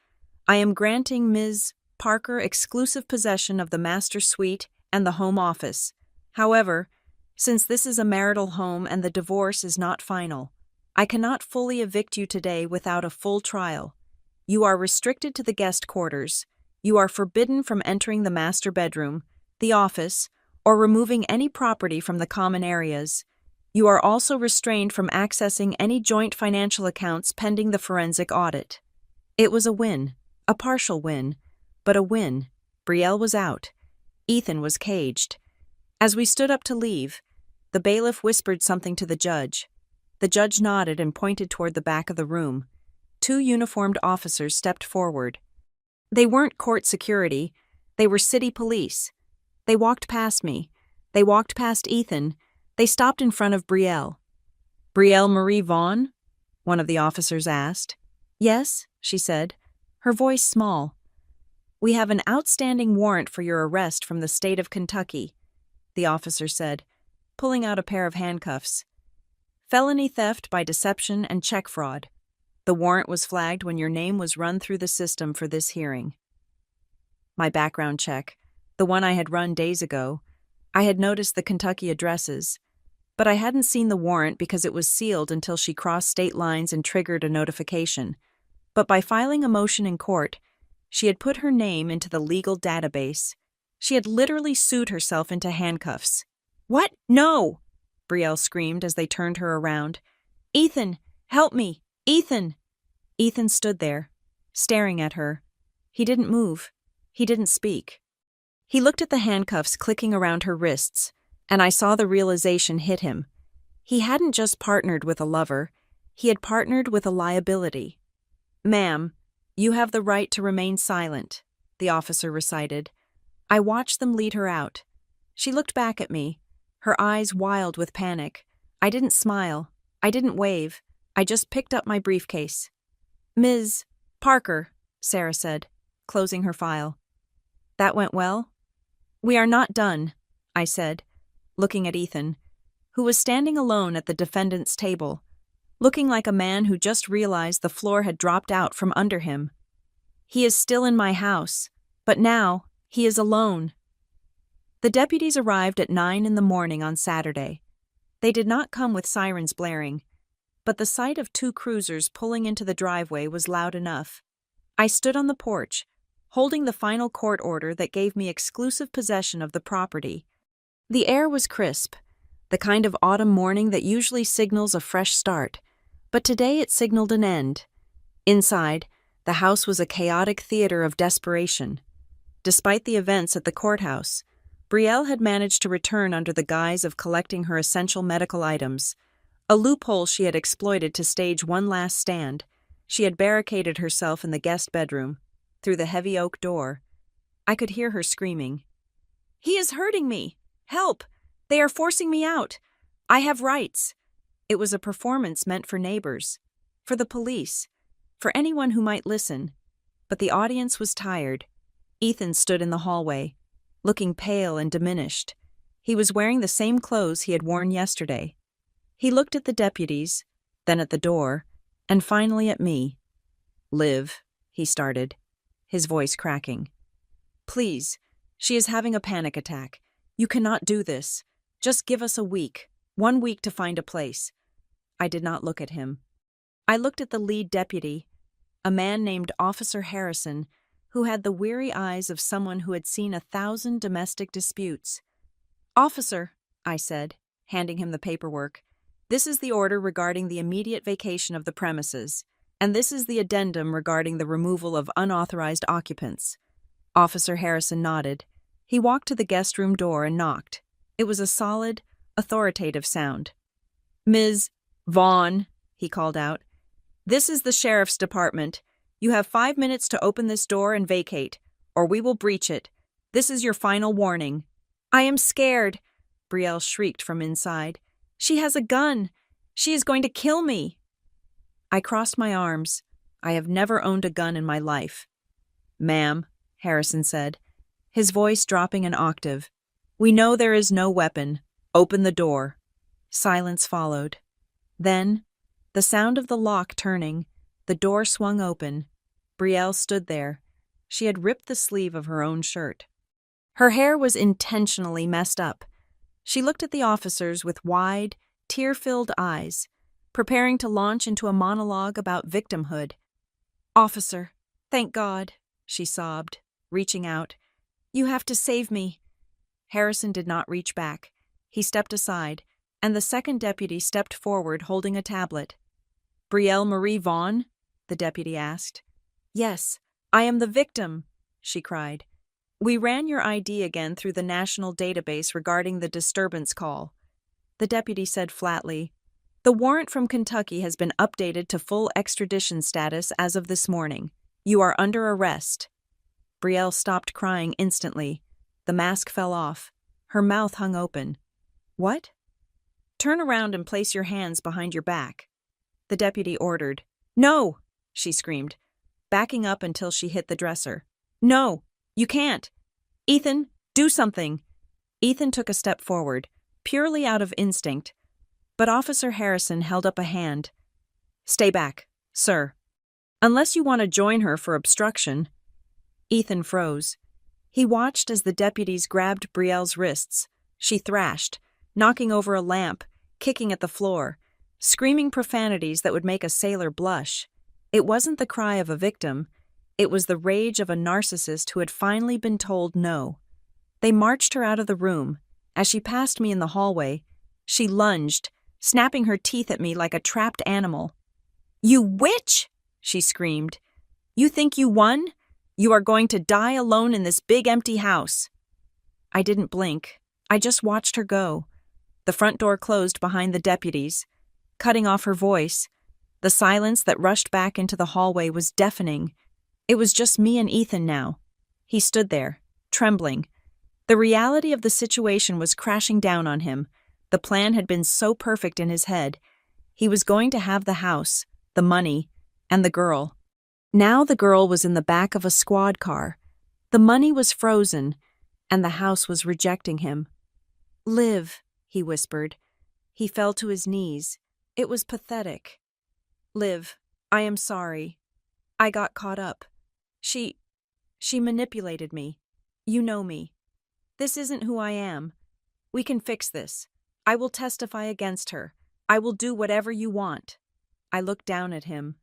I am granting Ms. Parker exclusive possession of the master suite and the home office. However, since this is a marital home and the divorce is not final, I cannot fully evict you today without a full trial. You are restricted to the guest quarters. You are forbidden from entering the master bedroom, the office, or removing any property from the common areas. You are also restrained from accessing any joint financial accounts pending the forensic audit." It was a win, a partial win, but a win. Brielle was out. Ethan was caged. As we stood up to leave, the bailiff whispered something to the judge. The judge nodded and pointed toward the back of the room. 2 uniformed officers stepped forward. They weren't court security. They were city police. They walked past me. They walked past Ethan. They stopped in front of Brielle. "Brielle Marie Vaughn?" one of the officers asked. "Yes," she said, her voice small. "We have an outstanding warrant for your arrest from the state of Kentucky," the officer said, pulling out a pair of handcuffs. "Felony theft by deception and check fraud. The warrant was flagged when your name was run through the system for this hearing." My background check, the one I had run days ago, I had noticed the Kentucky addresses, but I hadn't seen the warrant because it was sealed until she crossed state lines and triggered a notification. But by filing a motion in court, she had put her name into the legal database. She had literally sued herself into handcuffs. What? No! Brielle screamed as they turned her around. Ethan, help me! Ethan! Ethan stood there, staring at her. He didn't move. He didn't speak. He looked at the handcuffs clicking around her wrists, and I saw the realization hit him. He hadn't just partnered with a lover, he had partnered with a liability. Ma'am, you have the right to remain silent, the officer recited. I watched them lead her out. She looked back at me, her eyes wild with panic. I didn't smile. I didn't wave. I just picked up my briefcase. Ms. Parker, Sarah said, closing her file. That went well? We are not done, I said, looking at Ethan, who was standing alone at the defendant's table, looking like a man who just realized the floor had dropped out from under him. He is still in my house, but now he is alone. The deputies arrived at 9 a.m. on Saturday. They did not come with sirens blaring, but the sight of 2 cruisers pulling into the driveway was loud enough. I stood on the porch, holding the final court order that gave me exclusive possession of the property. The air was crisp, the kind of autumn morning that usually signals a fresh start, but today it signaled an end. Inside, the house was a chaotic theater of desperation. Despite the events at the courthouse, Brielle had managed to return under the guise of collecting her essential medical items, a loophole she had exploited to stage one last stand. She had barricaded herself in the guest bedroom, through the heavy oak door. I could hear her screaming. He is hurting me! Help! They are forcing me out! I have rights! It was a performance meant for neighbors, for the police, for anyone who might listen. But the audience was tired. Ethan stood in the hallway, looking pale and diminished. He was wearing the same clothes he had worn yesterday. He looked at the deputies, then at the door, and finally at me. Liv, he started, his voice cracking. Please, she is having a panic attack. You cannot do this. Just give us a week, 1 week to find a place. I did not look at him. I looked at the lead deputy, a man named Officer Harrison, who had the weary eyes of someone who had seen 1,000 domestic disputes. Officer, I said, handing him the paperwork, this is the order regarding the immediate vacation of the premises, and this is the addendum regarding the removal of unauthorized occupants. Officer Harrison nodded. He walked to the guest room door and knocked. It was a solid, authoritative sound. Ms. Vaughn, he called out, this is the sheriff's department. You have 5 minutes to open this door and vacate, or we will breach it. This is your final warning. I am scared, Brielle shrieked from inside. She has a gun. She is going to kill me. I crossed my arms. I have never owned a gun in my life. Ma'am, Harrison said, his voice dropping an octave. We know there is no weapon. Open the door. Silence followed. Then, the sound of the lock turning, the door swung open. Brielle stood there. She had ripped the sleeve of her own shirt. Her hair was intentionally messed up. She looked at the officers with wide, tear-filled eyes, preparing to launch into a monologue about victimhood. Officer, thank God, she sobbed, reaching out. You have to save me. Harrison did not reach back. He stepped aside, and the second deputy stepped forward holding a tablet. Brielle Marie Vaughn? The deputy asked. Yes, I am the victim, she cried. We ran your ID again through the national database regarding the disturbance call. The deputy said flatly, the warrant from Kentucky has been updated to full extradition status as of this morning. You are under arrest. Brielle stopped crying instantly. The mask fell off. Her mouth hung open. What? Turn around and place your hands behind your back. The deputy ordered. No, she screamed, backing up until she hit the dresser. No, you can't. Ethan, do something. Ethan took a step forward, purely out of instinct, but Officer Harrison held up a hand. Stay back, sir. Unless you want to join her for obstruction. Ethan froze. He watched as the deputies grabbed Brielle's wrists. She thrashed, knocking over a lamp, kicking at the floor, screaming profanities that would make a sailor blush. It wasn't the cry of a victim. It was the rage of a narcissist who had finally been told no. They marched her out of the room, As she passed me in the hallway, she lunged, snapping her teeth at me like a trapped animal. "You witch!" she screamed. "You think you won? You are going to die alone in this big empty house." I didn't blink. I just watched her go. The front door closed behind the deputies, cutting off her voice. The silence that rushed back into the hallway was deafening. It was just me and Ethan now. He stood there, trembling. The reality of the situation was crashing down on him. The plan had been so perfect in his head. He was going to have the house, the money, and the girl. Now the girl was in the back of a squad car. The money was frozen, and the house was rejecting him. "Liv," he whispered. He fell to his knees. It was pathetic. "Liv, I am sorry. I got caught up. She manipulated me. You know me. This isn't who I am. We can fix this. I will testify against her. I will do whatever you want." I looked down at him.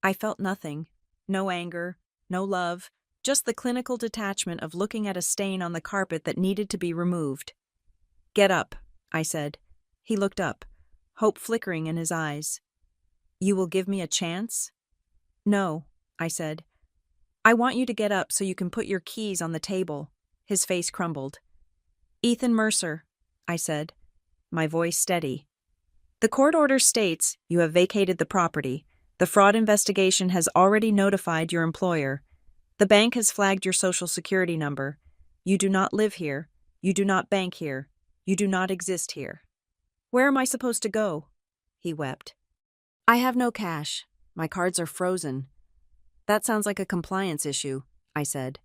I felt nothing. No anger, no love, just the clinical detachment of looking at a stain on the carpet that needed to be removed. "Get up," I said. He looked up, hope flickering in his eyes. "You will give me a chance?" "No," I said. "I want you to get up so you can put your keys on the table." His face crumbled. "Ethan Mercer," I said, my voice steady. "The court order states you have vacated the property. The fraud investigation has already notified your employer. The bank has flagged your social security number. You do not live here. You do not bank here. You do not exist here." "Where am I supposed to go?" He wept. "I have no cash. My cards are frozen." "That sounds like a compliance issue," I said.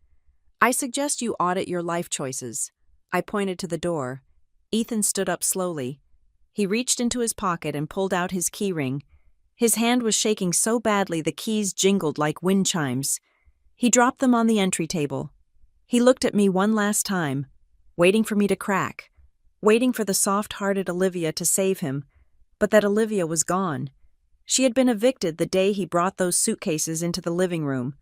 "I suggest you audit your life choices." I pointed to the door. Ethan stood up slowly. He reached into his pocket and pulled out his key ring. His hand was shaking so badly the keys jingled like wind chimes. He dropped them on the entry table. He looked at me one last time, waiting for me to crack, waiting for the soft-hearted Olivia to save him, but that Olivia was gone. She had been evicted the day he brought those suitcases into the living room.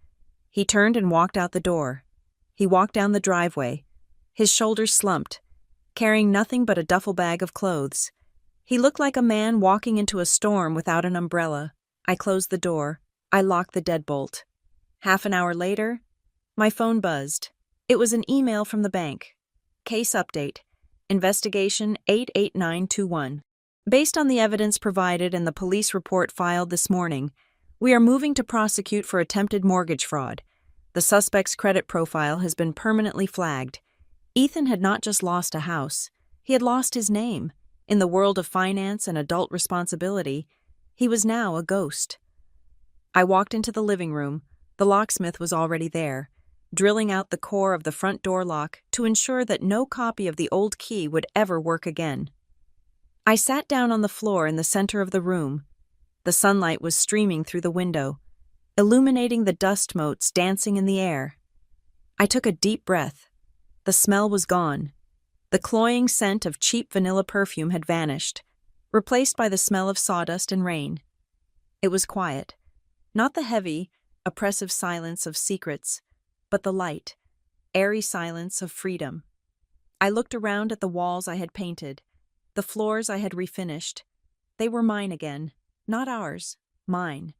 He turned and walked out the door. He walked down the driveway. His shoulders slumped, carrying nothing but a duffel bag of clothes. He looked like a man walking into a storm without an umbrella. I closed the door. I locked the deadbolt. Half an hour later, my phone buzzed. It was an email from the bank. "Case update. Investigation 88921. Based on the evidence provided and the police report filed this morning, we are moving to prosecute for attempted mortgage fraud. The suspect's credit profile has been permanently flagged. Ethan had not just lost a house. He had lost his name. In the world of finance and adult responsibility, he was now a ghost." I walked into the living room. The locksmith was already there, drilling out the core of the front door lock to ensure that no copy of the old key would ever work again. I sat down on the floor in the center of the room. The sunlight was streaming through the window, illuminating the dust motes dancing in the air. I took a deep breath. The smell was gone. The cloying scent of cheap vanilla perfume had vanished, replaced by the smell of sawdust and rain. It was quiet, not the heavy, oppressive silence of secrets, but the light, airy silence of freedom. I looked around at the walls I had painted, the floors I had refinished. They were mine again, not ours, mine.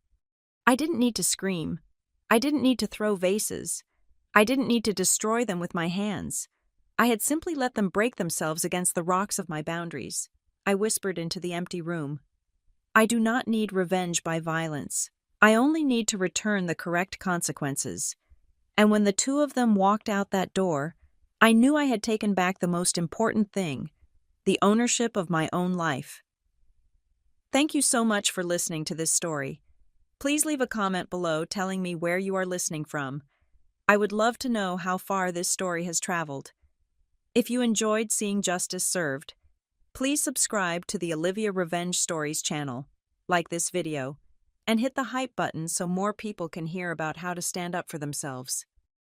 I didn't need to scream. I didn't need to throw vases. I didn't need to destroy them with my hands. I had simply let them break themselves against the rocks of my boundaries. I whispered into the empty room. "I do not need revenge by violence. I only need to return the correct consequences." And when the two of them walked out that door, I knew I had taken back the most important thing, the ownership of my own life. Thank you so much for listening to this story. Please leave a comment below telling me where you are listening from. I would love to know how far this story has traveled. If you enjoyed seeing justice served, please subscribe to the Olivia Revenge Stories channel, like this video, and hit the hype button so more people can hear about how to stand up for themselves.